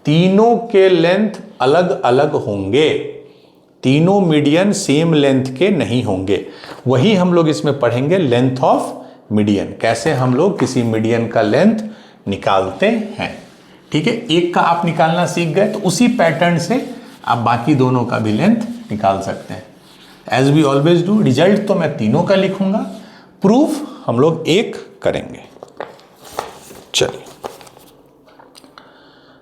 तीनों के लेंथ अलग अलग होंगे। तीनों मीडियन सेम लेंथ के नहीं होंगे। वही हम लोग इसमें पढ़ेंगे लेंथ ऑफ मीडियन, कैसे हम लोग किसी मीडियन का लेंथ निकालते हैं, ठीक है। एक का आप निकालना सीख गए तो उसी पैटर्न से आप बाकी दोनों का भी लेंथ निकाल सकते हैं। As we always do, result तो मैं तीनों का लिखूंगा, प्रूफ हम लोग एक करेंगे। चलिए,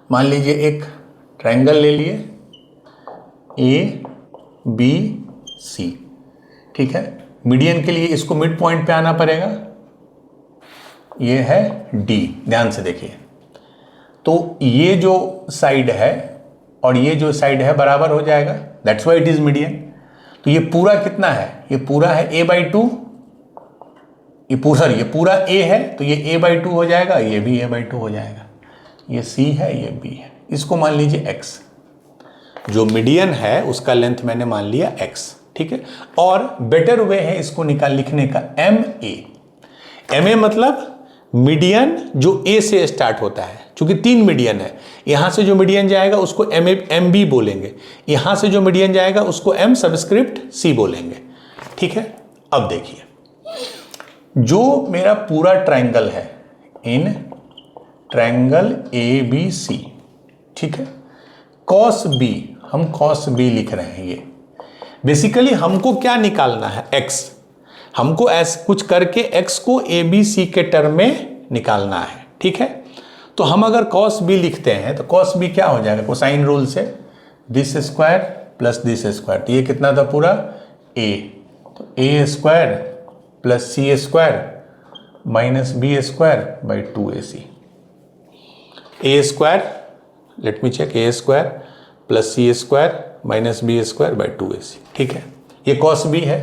मान लीजिए एक ट्रायंगल ले लिए ABC, ठीक है। मीडियन के लिए इसको मिड पॉइंट पे आना पड़ेगा, ये है D। ध्यान से देखिए, तो ये जो साइड है और ये जो साइड है बराबर हो जाएगा, that's why it is median. तो ये पूरा कितना है, ये पूरा है A/2, ये पूरा A है तो ये A/2 हो जाएगा, ये भी A/2 हो जाएगा, ये C है, ये B है। इसको मान लीजिए X, जो मीडियन है उसका लेंथ मैंने मान लिया X, ठीक है। और बेटर वे है इसको लिखने का MA मतलब मीडियन जो A से स्टार्ट होता है। चूंकि 3 मीडियन है, यहां से जो मीडियन जाएगा उसको MB बोलेंगे, यहां से जो मीडियन जाएगा उसको M सबस्क्रिप्ट C बोलेंगे, ठीक है। अब देखिए, जो मेरा पूरा ट्रायंगल है इन ट्रायंगल ABC, ठीक है, cos B, हम cos B लिख रहे हैं। ये बेसिकली हमको क्या निकालना है, X। हमको ऐसे कुछ करके X को ABC के टर्म में निकालना है, ठीक है। तो हम अगर cos B लिखते हैं तो cos B क्या हो जाएगा, कोसाइन रूल से this square plus this square, तो ये कितना था पूरा A, तो A square plus C square minus B square by 2AC। A square, let me check, A square plus C square minus B square by 2AC, ठीक है। ये cos B है।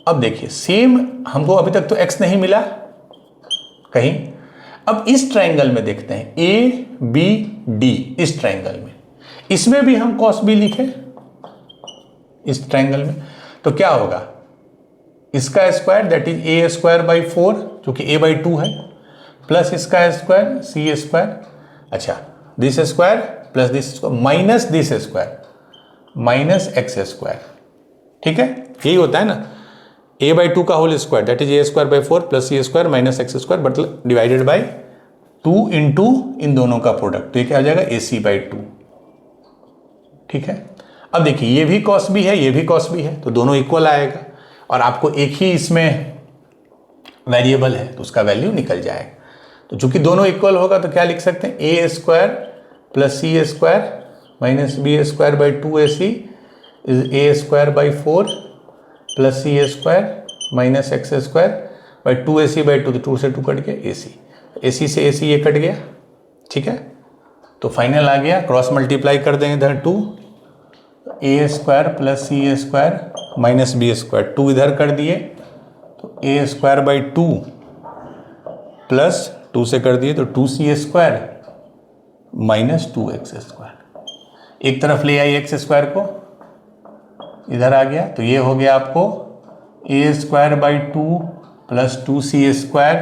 अब देखिए सेम, हमको अभी तक तो X नहीं मिला कहीं। अब इस ट्रायंगल में देखते हैं ABD, इस ट्रायंगल में इसमें भी हम cos b लिखें इस ट्रायंगल में, तो क्या होगा, इसका square that is A square by 4 जो कि a बाई 2 है, प्लस इसका स्क्वायर सी स्क्वायर, अच्छा this square plus this square minus this square minus x square, ठीक है, यही होता है ना, a बाई 2 का whole square that is A square by 4 plus C square minus x square मतलब डिवाइडेड बाई 2 इंटू इन दोनों का प्रोडक्ट, तो ये क्या हो जाएगा ए सी बाई 2, ठीक है। अब देखिए ये भी कॉस भी है, ये भी कॉस भी है, तो दोनों इक्वल आएगा और आपको एक ही इसमें वेरिएबल है तो उसका वैल्यू निकल जाएगा। तो चूंकि दोनों इक्वल होगा तो क्या लिख सकते हैं, a square plus C square minus b square by 2ac is A square by 4 plus C square minus x square by 2ac by 2, तो 2 से 2 कट गया ac से ac ये कट गया, ठीक है। तो फाइनल आ गया, क्रॉस मल्टीप्लाई कर देंगे इधर 2 ए स्क्वायर प्लस सी स्क्वायर माइनस बी स्क्वायर, 2 इधर कर दिए तो ए स्क्वायर बाई 2 प्लस 2 से कर दिए तो 2c square minus 2x square, एक तरफ ले आई एक्स स्क्वायर को, इधर आ गया तो ये हो गया आपको a square by 2 plus 2c square,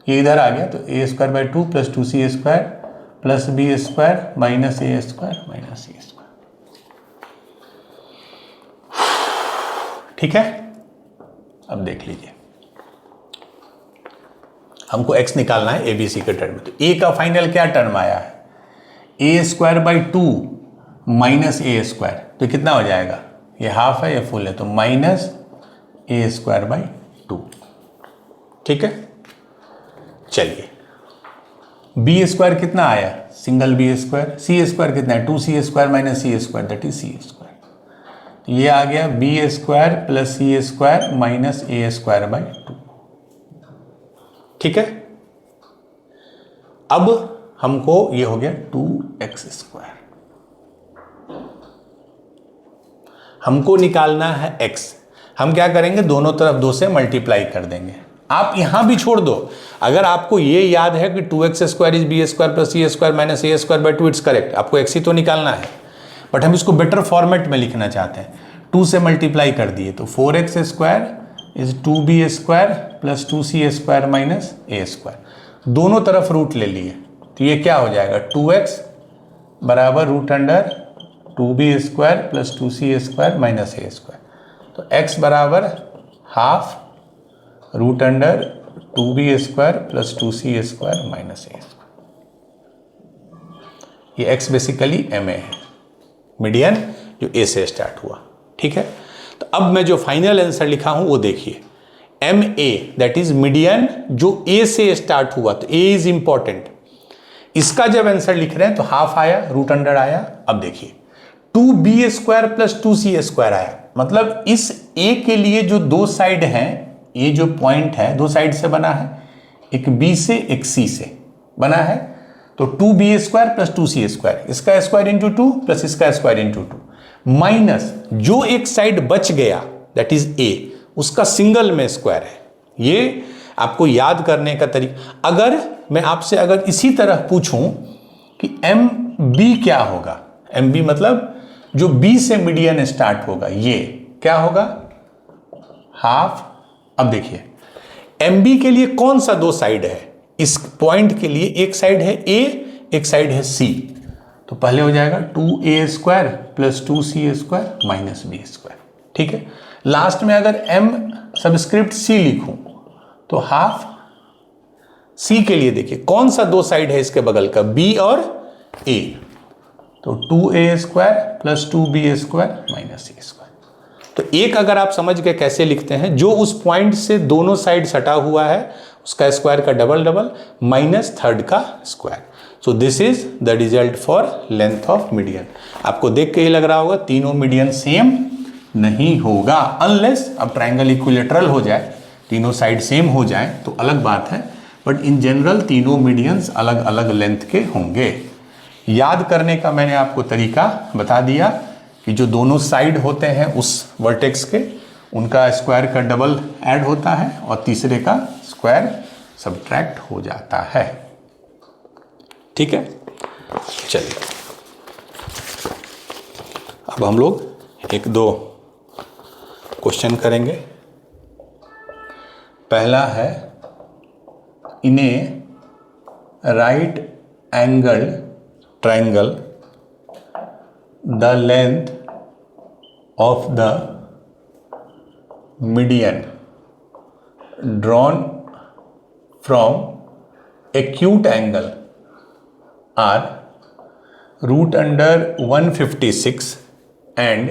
ये इधर आ गया तो a square by 2 plus 2c square plus b square minus A square minus C square, ठीक है। अब देख लीजिए हमको x निकालना है ABC के टर्म में, तो a का फाइनल क्या टर्म आया है, a square by 2 minus A square, तो कितना हो जाएगा, ये हाफ है ये फुल है तो माइनस ए स्क्वायर बाई 2, ठीक है। चलिए बी स्क्वायर कितना आया, single B square, C square कितना है 2c square minus C square that is C square, तो ये आ गया B square plus C square minus A square by 2, ठीक है। अब हमको ये हो गया 2x स्क्वायर, हमको निकालना है x, हम क्या करेंगे दोनों तरफ 2 से मल्टीप्लाई कर देंगे, आप यहां भी छोड़ दो, अगर आपको ये याद है कि 2x square is B square plus C square minus A square by 2 it's correct, आपको x ही तो निकालना है, बट हम इसको बेटर फॉर्मेट में लिखना चाहते हैं, 2 से मल्टीप्लाई कर दिए तो 4x square is 2b square plus 2c square minus A square, दोनों तरफ रूट ले लिए तो ये क्या हो जाएगा 2x बराबर root under 2b square plus 2c square minus ए स्क्वायर, तो x बराबर half root under 2b square plus 2c square minus ए स्क्वायर, ये x बेसिकली ma है, मीडियन जो a से स्टार्ट हुआ, ठीक है। तो अब मैं जो फाइनल आंसर लिखा हूं वो देखिए MA दैट इज मीडियन जो A से स्टार्ट हुआ, तो A इज इंपॉर्टेंट, इसका जब आंसर लिख रहे हैं तो हाफ आया रूट अंडर आया, अब देखिए 2b square plus 2c square आया, मतलब इस A के लिए जो दो साइड हैं, ये जो पॉइंट है दो साइड से बना है, एक B से एक C से बना है, तो 2b square plus 2c square, इसका स्क्वायर इंटू 2 प्लस इसका स्क्वायर इंटू 2 माइनस जो एक साइड बच गया दैट इज A, उसका सिंगल में स्क्वायर है, ये आपको याद करने का तरीका। अगर मैं आपसे अगर इसी तरह पूछूं कि MB क्या होगा, MB मतलब जो B से मीडियन स्टार्ट होगा, ये क्या होगा हाफ। अब देखिए MB के लिए कौन सा दो साइड है, इस पॉइंट के लिए एक साइड है A, एक साइड है C, तो पहले हो जाएगा 2a square plus 2c square minus b square, ठीक है। लास्ट में अगर M सबस्क्रिप्ट C लिखूं तो हाफ C के लिए देखिए कौन सा दो साइड है इसके बगल का, B और A, तो 2a square plus 2b square minus c square. तो एक अगर आप समझ के कैसे लिखते हैं, जो उस पॉइंट से दोनों साइड सटा हुआ है उसका स्क्वायर का डबल डबल माइनस थर्ड का square, so this is the result for length of median. आपको देख के ही लग रहा होगा तीनों मीडियन सेम नहीं होगा, अनलेस अब ट्रायंगल इक्विलेटरल हो जाए, तीनों साइड सेम हो जाए तो अलग बात है, बट इन जनरल तीनों मीडियंस अलग अलग लेंथ के होंगे। याद करने का मैंने आपको तरीका बता दिया कि जो दोनों साइड होते हैं उस वर्टेक्स के, उनका स्क्वायर का डबल ऐड होता है और तीसरे का स्क्वायर सबट्रैक्ट हो जाता है, ठीक है। चलिए अब हम लोग एक दो क्वेश्चन करेंगे। पहला है, in a right angle triangle the length of the median drawn from acute angle are root under 156 and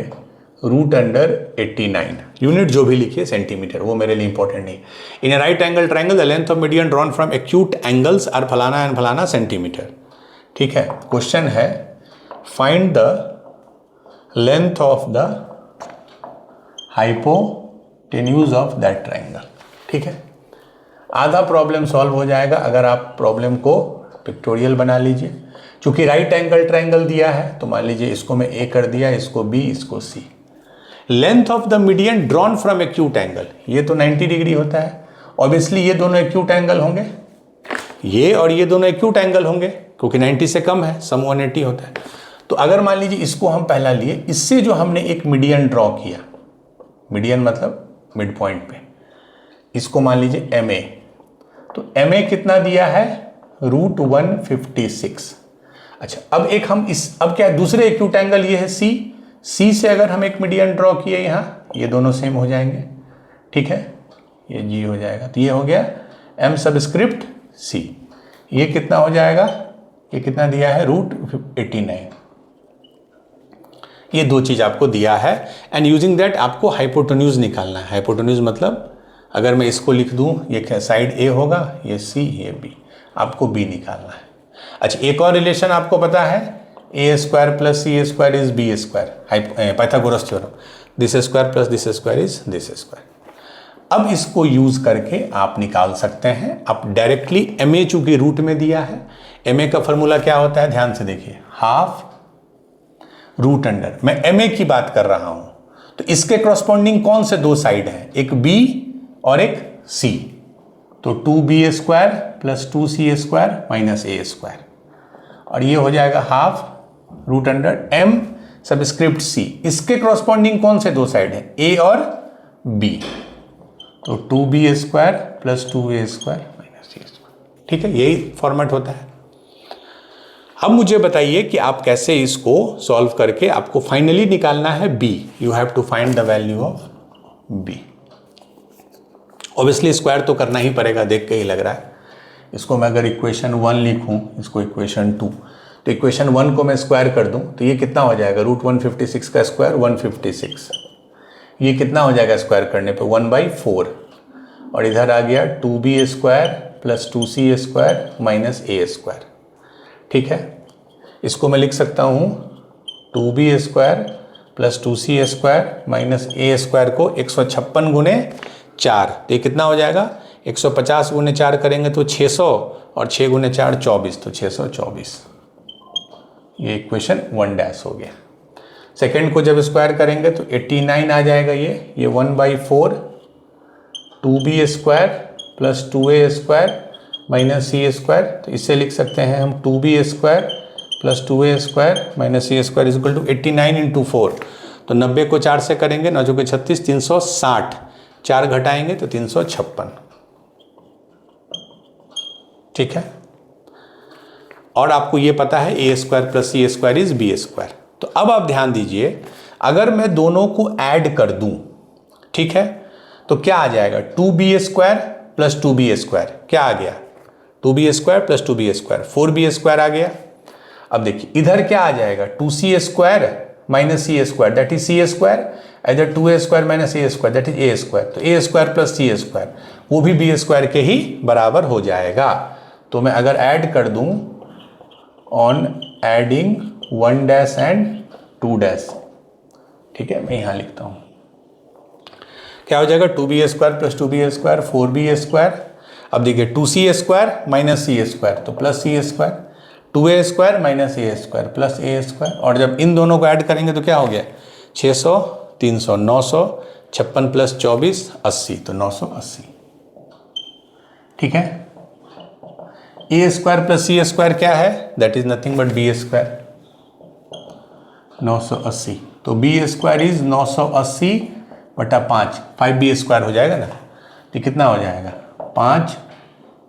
root under 89। Unit जो भी लिखिए सेंटीमीटर, वो मेरे लिए इंपॉर्टेंट नहीं। In a right angle triangle the length of median drawn from acute angles are फलाना एंड फलाना सेंटीमीटर। ठीक है, क्वेश्चन है find the length of the hypotenuse of that triangle. ठीक है, आधा प्रॉब्लम सॉल्व हो जाएगा अगर आप प्रॉब्लम को पिक्टोरियल बना लीजिए। चूंकि राइट एंगल ट्रायंगल दिया है तो मान लीजिए इसको मैं ए कर दिया, इसको बी, इसको c. Length of the median drawn from acute angle, ये तो 90 डिग्री होता है, ऑब्वियसली ये दोनों एक्यूट एंगल होंगे, ये और ये दोनों एक्यूट एंगल होंगे क्योंकि 90 से कम है, सम 180 होता है। तो अगर मान लीजिए इसको हम पहला लिए, इससे जो हमने एक मीडियन ड्रॉ किया, मीडियन मतलब मिड पॉइंट पे, इसको मान लीजिए एम ए, तो एम ए कितना दिया है, रूट 156। अच्छा, अब एक हम अब क्या है, दूसरे एक्यूट एंगल ये है सी, सी से अगर हम एक मीडियन ड्रॉ किए यहाँ, ये दोनों सेम हो जाएंगे। ठीक है, ये जी हो जाएगा, तो ये हो गया एम सबस्क्रिप्ट सी। ये कितना हो जाएगा, ये कितना दिया है, रूट 89। ये दो चीज आपको दिया है एंड यूजिंग दैट आपको हाइपोटेन्यूज निकालना है। हाइपोटेन्यूज मतलब अगर मैं इसको लिख दूं, ये साइड ए होगा, ये सी, ये बी, आपको बी निकालना है। अच्छा, एक और रिलेशन आपको पता है, a square plus C square is B square, Pythagoras theorem, this square plus this square is this square. अब इसको यूज करके आप निकाल सकते हैं। आप डायरेक्टली एम ए चूंकि रूट में दिया है, एम ए का फॉर्मूला क्या होता है, ध्यान से देखिए, हाफ रूट अंडर, मैं एम ए की बात कर रहा हूं, तो इसके कॉरस्पॉन्डिंग कौन से दो साइड हैं, एक बी और एक सी, तो 2b square plus 2c square minus ए स्क्वायर, और ये हो जाएगा half root under M subscript C. इसके कॉरस्पॉन्डिंग कौन से दो साइड हैं, ए और बी, तो 2b square plus 2a square minus सी स्क्वायर। ठीक है, यही फॉर्मेट होता है। अब मुझे बताइए कि आप कैसे इसको सॉल्व करके आपको फाइनली निकालना है B. You have to find the value of B. Obviously square तो करना ही पड़ेगा, देख के ही लग रहा है। इसको मैं अगर इक्वेशन 1 लिखूं, इसको इक्वेशन 2, तो इक्वेशन 1 को मैं स्क्वायर कर दूं तो ये कितना हो जाएगा, रूट 156 का स्क्वायर 156। ये कितना हो जाएगा स्क्वायर करने पे, 1/4, और इधर आ गया 2b square plus 2c square minus ए स्क्वायर। ठीक है, इसको मैं लिख सकता हूँ 2b square plus 2c square minus ए स्क्वायर को 156 गुने 4, तो ये कितना हो जाएगा, 150 गुने 4 करेंगे तो 600, और 6 गुने 4 24, तो 624। ये इक्वेशन 1 हो गया। सेकेंड को जब स्क्वायर करेंगे तो 89 आ जाएगा। ये 1/4 2b square plus 2a square minus सी स्क्वायर, तो इससे लिख सकते हैं हम 2b square plus 2a square minus C square is equal to 89 into 4, तो 90 को 4 से करेंगे, 9 के 36, 360, 4 घटाएंगे तो 356। ठीक है, और आपको ये पता है a square plus C square is B square. तो अब आप ध्यान दीजिए, अगर मैं दोनों को ऐड कर दूं, ठीक है, तो क्या आ जाएगा, 2b square plus 2b square, क्या आ गया, 2b square plus 2b square, 4b square आ गया। अब देखिए इधर क्या आ जाएगा, 2c square minus C square that is C square, इधर 2a square minus A square that is A square, तो a square plus C square वो भी बी स्क्वायर के ही बराबर हो जाएगा। तो मैं अगर ऐड कर दूं, ऑन एडिंग 1 एंड 2, ठीक है, मैं यहां लिखता हूं, क्या हो जाएगा, 2b square plus 2b square 4b square. अब देखिए 2c स्क्वायर माइनस सी स्क्वायर तो प्लस सी स्क्वायर, 2a स्क्वायर माइनस ए स्क्वायर प्लस ए स्क्वायर, और जब इन दोनों को ऐड करेंगे तो क्या हो गया, 600, 300, 900, 56 प्लस 24 80, तो 980। ठीक है, a square plus C square क्या है, that is nothing but b square, 980। तो बी स्क्वायर इज 980/5, 5b² हो जाएगा ना। तो कितना हो जाएगा, 5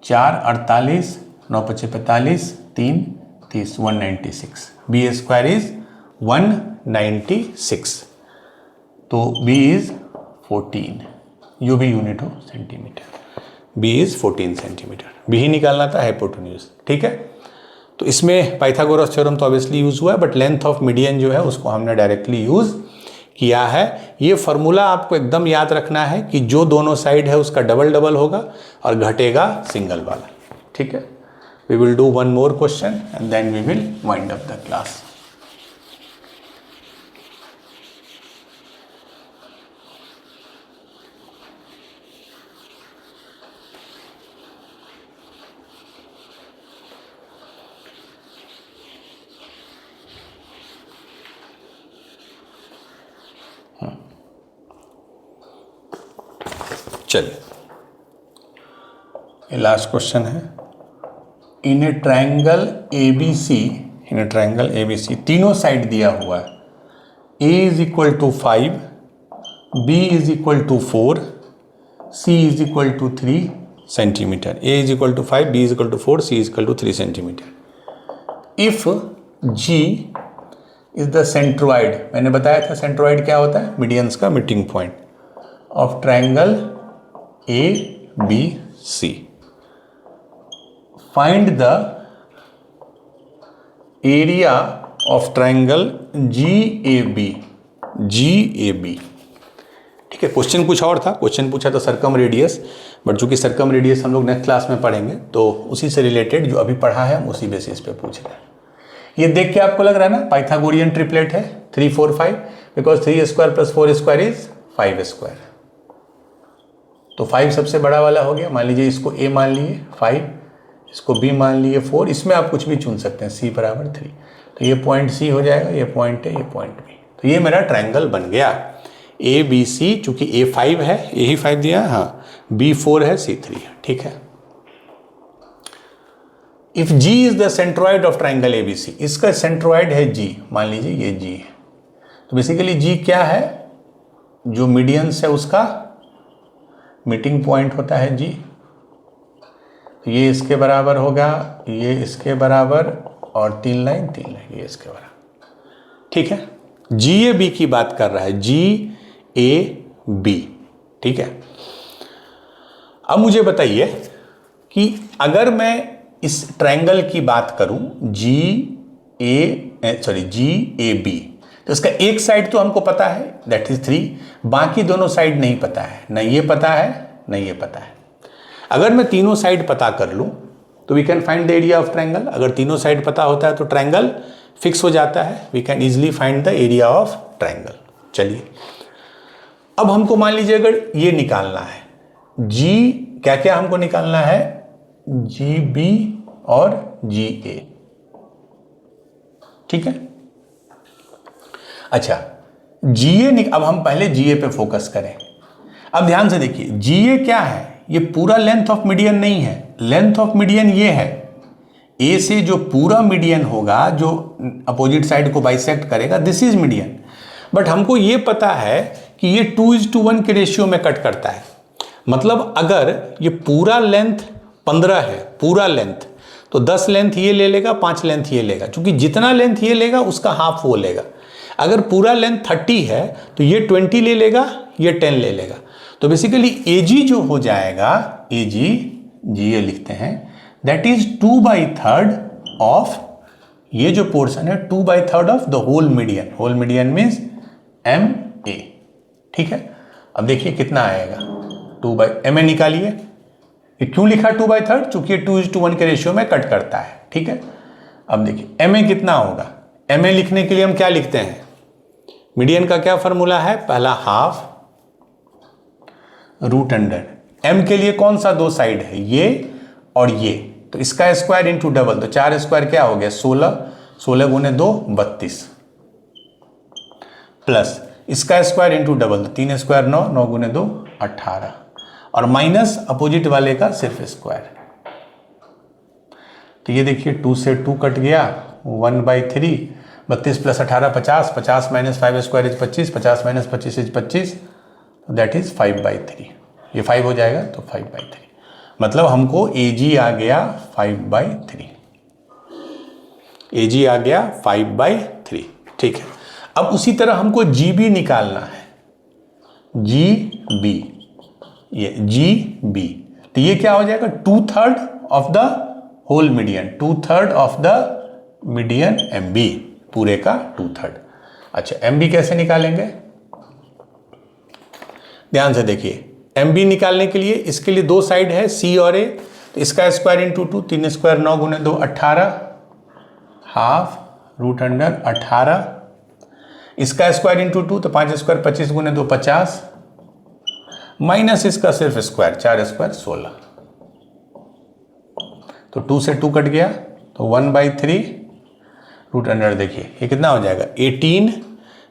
4 48, 9 5 45, 3 30, 196। B square is 196। तो बी इज 14, यू भी यूनिट हो centimetre. B is 14 centimetre. B ही निकालना था, हाइपोटेन्यूज। ठीक है, तो इसमें पाइथागोरस थ्योरम तो ऑब्वियसली यूज हुआ है, बट लेंथ ऑफ मीडियन जो है उसको हमने डायरेक्टली यूज किया है। ये फॉर्मूला आपको एकदम याद रखना है कि जो दोनों साइड है उसका डबल डबल होगा और घटेगा सिंगल वाला। ठीक है, we will do one more question and then we will wind up the class. चलिए लास्ट क्वेश्चन है। इन ए ट्रायंगल ABC, तीनों साइड दिया हुआ है। A is equal to 5, B is equal to 4, C is equal to 3 centimetre. A is equal to 5, B is equal to 4, C is equal to 3 centimetre. If G is the centroid, मैंने बताया था सेंट्रोइड क्या होता है, मीडियंस का meeting point of triangle ABC, find the area of triangle GAB। ठीक है, क्वेश्चन कुछ और था। क्वेश्चन पूछा था सर्कम रेडियस, बट चूंकि सर्कम रेडियस हम लोग नेक्स्ट क्लास में पढ़ेंगे तो उसी से रिलेटेड जो अभी पढ़ा है हम उसी बेसिस पे पूछ रहे हैं। ये देख के आपको लग रहा है ना पाइथागोरियन ट्रिपलेट है 3 4 5, because 3 square plus 4 square is 5 square. तो 5 सबसे बड़ा वाला हो गया। मान लीजिए इसको A मान लिए 5, इसको B मान लिए 4, इसमें आप कुछ भी चुन सकते हैं, C बराबर 3। तो ये पॉइंट C हो जाएगा, ये पॉइंट है, ये पॉइंट B। तो ये मेरा ट्रायंगल बन गया ABC। चूंकि A 5 है, A ही 5 दिया, हाँ, B 4 है, C 3 है। ठीक है, if G is the centroid of triangle ABC, इसका सेंट्रोइड है G, मान लीजिए ये G है। तो बेसिकली G क्या है, जो मीडियंस है उसका मीटिंग पॉइंट होता है G। तो ये इसके बराबर होगा, ये इसके बराबर, और 3 लाइन ये इसके बराबर। ठीक है, GAB की बात कर रहा है, GAB। ठीक है, अब मुझे बताइए कि अगर मैं इस ट्रायंगल की बात करूं GAB, तो इसका एक साइड तो हमको पता है, दैट इज 3, बाकी दोनों साइड नहीं पता है, न ये पता है न ये पता है। अगर मैं तीनों साइड पता कर लूं तो we can find the area of triangle. अगर तीनों साइड पता होता है तो ट्रायंगल फिक्स हो जाता है, we can easily find the area of triangle. चलिए, अब हमको मान लीजिए अगर ये निकालना है, G क्या क्या हमको निकालना है, GB और GA। ठीक है, अच्छा GA, अब हम पहले GA पे फोकस करें। अब ध्यान से देखिए, GA क्या है, ये पूरा लेंथ ऑफ मीडियन नहीं है। लेंथ ऑफ मीडियन ये है, A से जो पूरा मीडियन होगा, जो अपोजिट साइड को बाइसेक्ट करेगा, दिस इज मीडियन। बट हमको ये पता है कि ये 2:1 के रेशियो में कट करता है। मतलब अगर ये पूरा लेंथ 15 है, पूरा लेंथ, तो 10 लेंथ ये ले लेगा, 5 लेंथ ये लेगा। क्योंकि जितना लेंथ ये लेगा उसका हाफ वो लेगा। अगर पूरा लेंथ 30 है तो ये 20 ले लेगा, ये 10 ले लेगा। तो बेसिकली AG जो हो जाएगा, GA लिखते हैं, दैट इज 2/3 ऑफ, ये जो पोर्शन है 2/3 of the whole median. Whole median means MA। ठीक है, अब देखिए कितना आएगा, 2/MA निकालिए। ये क्यों लिखा 2/3, चूंकि 2:1 के रेशियो में कट करता है। ठीक है, अब देखिए MA कितना होगा। MA लिखने के लिए हम क्या लिखते हैं, मीडियन का क्या फॉर्मूला है, पहला हाफ √100। M के लिए कौन सा दो साइड है, ये और ये, तो इसका स्क्वायर इंटू डबल, तो 4 स्क्वायर क्या हो गया, 16, 16 गुने 2 32, प्लस इसका स्क्वायर इंटू डबल, तो 3 स्क्वायर 9, 9 गुने 2 18, और माइनस अपोजिट वाले का सिर्फ स्क्वायर। तो ये देखिए 2 से 2 कट गया, 1/3, 32 plus 18 50, 50 minus 5 square is 25, 50 minus 25 is 25, that is 5/3। ये 5 हो जाएगा तो 5/3, मतलब हमको AG आ गया 5/3। AG आ गया 5/3, ठीक है। अब उसी तरह हमको GB निकालना है, GB, ये GB, तो ये क्या हो जाएगा 2/3 of the whole median, 2/3 of the median MB, पूरे का 2/3। अच्छा, MB कैसे निकालेंगे, ध्यान से देखिए। MB निकालने के लिए इसके लिए दो साइड है C और A, तो इसका स्क्वायर इंटू 2, 3 स्क्वायर 9 गुने 2 18, हाफ रूट अंडर 18, इसका स्क्वायर इंटू 2 तो 5 स्क्वायर 25 गुने 2 50, माइनस इसका सिर्फ स्क्वायर 4 स्क्वायर 16, तो 2 से 2 कट गया तो 1/3 रूट अंडर, देखिए ये कितना हो जाएगा 18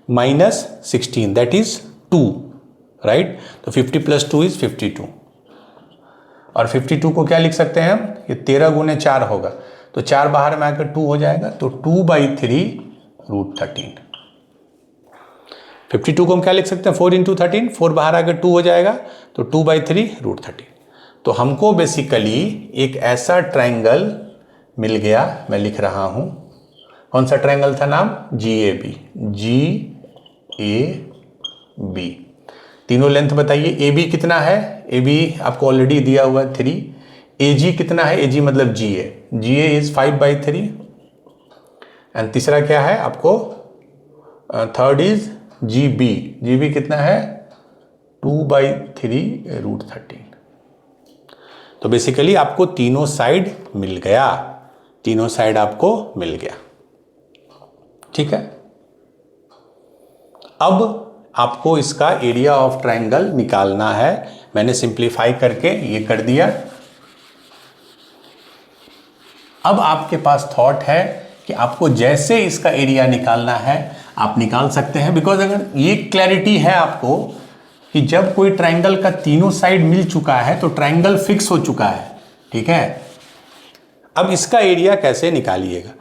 माइनस 16 दैट इज 2, राइट। तो 50 प्लस 2 इज 52, और 52 को क्या लिख सकते हैं हम, ये 13 गुने 4 होगा, तो 4 बाहर में आकर 2 हो जाएगा, तो 2/3 रूट 13। 52 को हम क्या लिख सकते हैं 4 इंटू 13, 4 बाहर आकर 2 हो जाएगा, तो 2/3 रूट 13। तो हमको बेसिकली एक ऐसा ट्रायंगल मिल गया, मैं लिख रहा हूं, कौन सा ट्रायंगल था नाम, GAB, GAB। तीनों लेंथ बताइए, AB कितना है, AB आपको ऑलरेडी दिया हुआ है 3, AG कितना है, AG मतलब GA इज 5/3, एंड तीसरा क्या है आपको, थर्ड इज GB कितना है 2/3 रूट 13। तो बेसिकली आपको तीनों साइड मिल गया, तीनों साइड आपको मिल गया, ठीक है। अब आपको इसका एरिया ऑफ ट्रायंगल निकालना है, मैंने सिंप्लीफाई करके ये कर दिया। अब आपके पास थॉट है कि आपको जैसे इसका एरिया निकालना है आप निकाल सकते हैं, बिकॉज अगर ये क्लैरिटी है आपको कि जब कोई ट्रायंगल का तीनों साइड मिल चुका है तो ट्रायंगल फिक्स हो चुका है, ठीक है। अब इसका एरिया कैसे निकालिएगा,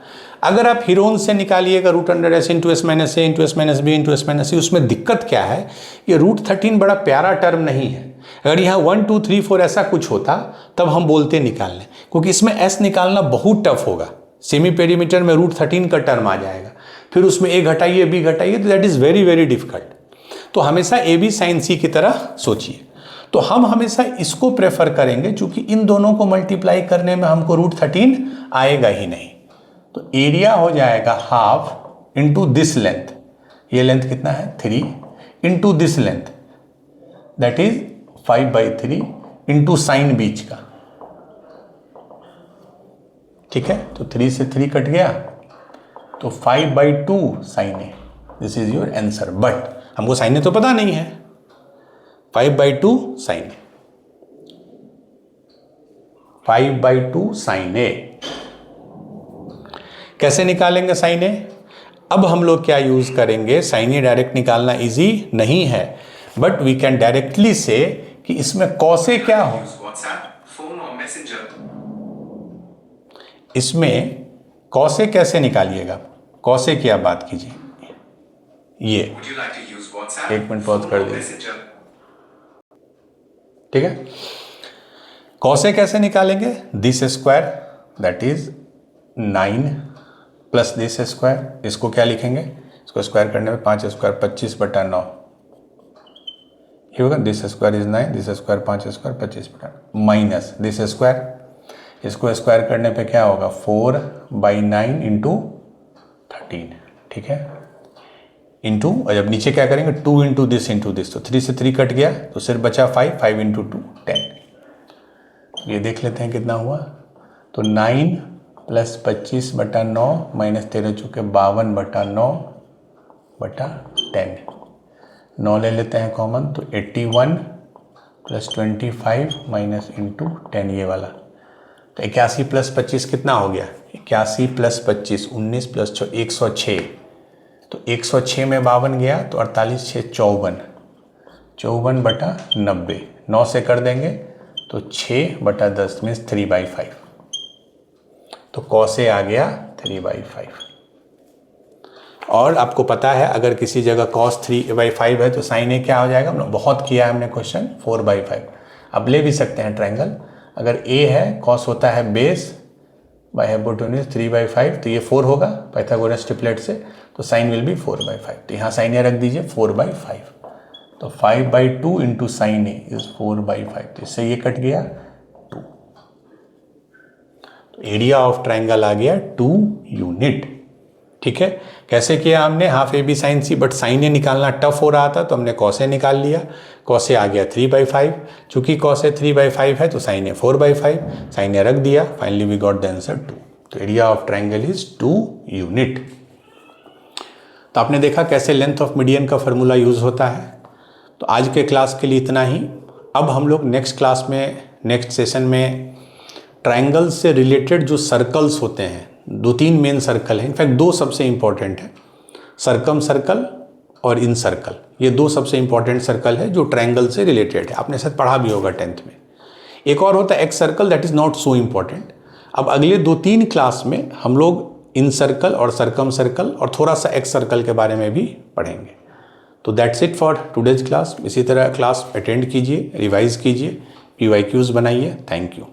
अगर आप हीरोन से निकालिएगा root under S into S minus A into S minus B into S minus C, उसमें दिक्कत क्या है, ये रूट 13 बड़ा प्यारा टर्म नहीं है। अगर यहाँ 1 2 3 4 ऐसा कुछ होता तब हम बोलते निकाल लें, क्योंकि इसमें S निकालना बहुत टफ होगा, सेमी पेरीमीटर में रूट 13 का टर्म आ जाएगा, फिर उसमें A घटाइए B घटाइए, तो that is very very difficult. तो हमेशा AB साइन C की तरह सोचिए, तो हम हमेशा इसको प्रेफर करेंगे, क्योंकि इन दोनों को मल्टीप्लाई करने में हमको रूट 13 आएगा ही नहीं। तो एरिया हो जाएगा हाफ इंटू दिस लेंथ, ये लेंथ कितना है 3, into this length that is 5/3 into sine बीच का, ठीक है। तो 3 से 3 कट गया, तो 5/2 sine A, this is your answer. But हमको साइन ए तो पता नहीं है, 5/2 साइन ए, 5/2 साइन ए कैसे निकालेंगे साइन ए। अब हम लोग क्या यूज करेंगे, साइन ए डायरेक्ट निकालना इजी नहीं है, बट वी कैन डायरेक्टली से कि इसमें कॉसे क्या हो, इसमें कॉसे कैसे निकालिएगा, कॉसे की आप बात कीजिए, ये एक मिनट पॉज कर दीजिए, ठीक है। कॉसे कैसे निकालेंगे, this square that is 9 plus this square, इसको क्या लिखेंगे, इसको स्क्वायर करने में 5 स्क्वायर 25/9 ये होगा, this square is 9, this square 5 square 25/9 minus this square, इसको स्क्वायर करने पे क्या होगा 4/9 इंटू 13, ठीक है, इंटू, और जब नीचे क्या करेंगे 2 इंटू दिस, तो 3 से 3 कट गया, तो सिर्फ बचा 5 इंटू 2 10। ये देख लेते हैं कितना हुआ, तो 9 प्लस 25/9 माइनस 13 चुके 52/9/10, 9 ले लेते हैं कॉमन, तो 81 प्लस 25 माइनस इंटू 10 ये वाला, तो 81 प्लस 25 कितना हो गया, 81 प्लस 25 19 प्लस 6 106, तो 106 में 52 गया, तो 48 6 54, 54/90, 9 से कर देंगे तो 6/10 मीन्स 3/5, तो कॉसे आ गया 3/5। और आपको पता है अगर किसी जगह cos 3/5 है तो sin a क्या हो जाएगा, हमने बहुत किया है हमने क्वेश्चन 4/5। अब ले भी सकते हैं ट्रायंगल, अगर a है cos होता है बेस बाय हाइपोटेन्यूज 3/5 तो ये 4 होगा पाइथागोरस ट्रिपलेट से, तो साइन विल बी 4/5। तो यहाँ साइन ए रख दीजिए 4/5, तो 5/2 इंटू साइन ए इज 4/5, तो इससे ये कट गया 2। तो एरिया ऑफ ट्रायंगल आ गया 2 यूनिट। ठीक है, कैसे किया हमने, half A B sine c, but sine a निकालना टफ हो रहा था तो हमने कॉस ए निकाल लिया, कॉस ए आ गया 3/5, चूंकि कॉस ए 3/5 है तो साइन ए 4/5, साइन ए रख दिया, finally we got the answer 2। तो area of triangle is 2 unit. तो आपने देखा कैसे लेंथ ऑफ मीडियन का फॉर्मूला यूज होता है। तो आज के क्लास के लिए इतना ही। अब हम लोग नेक्स्ट क्लास में, नेक्स्ट सेशन में ट्रायंगल से रिलेटेड जो सर्कल्स होते हैं, 2-3 मेन सर्कल हैं, इनफैक्ट 2 सबसे इंपॉर्टेंट है, सर्कम सर्कल और इन सर्कल, ये 2 सबसे इंपॉर्टेंट सर्कल है जो ट्रायंगल से रिलेटेड है। आपने शायद पढ़ा भी होगा 10th में। एक और होता है x circle, that is not so important. अब अगले 2-3 क्लास में हम लोग इन सर्कल और सर्कम सर्कल और थोड़ा सा एक्स सर्कल के बारे में भी पढ़ेंगे। तो that's it for today's class. इसी तरह क्लास अटेंड कीजिए, रिवाइज कीजिए, PYQs बनाइए। Thank you.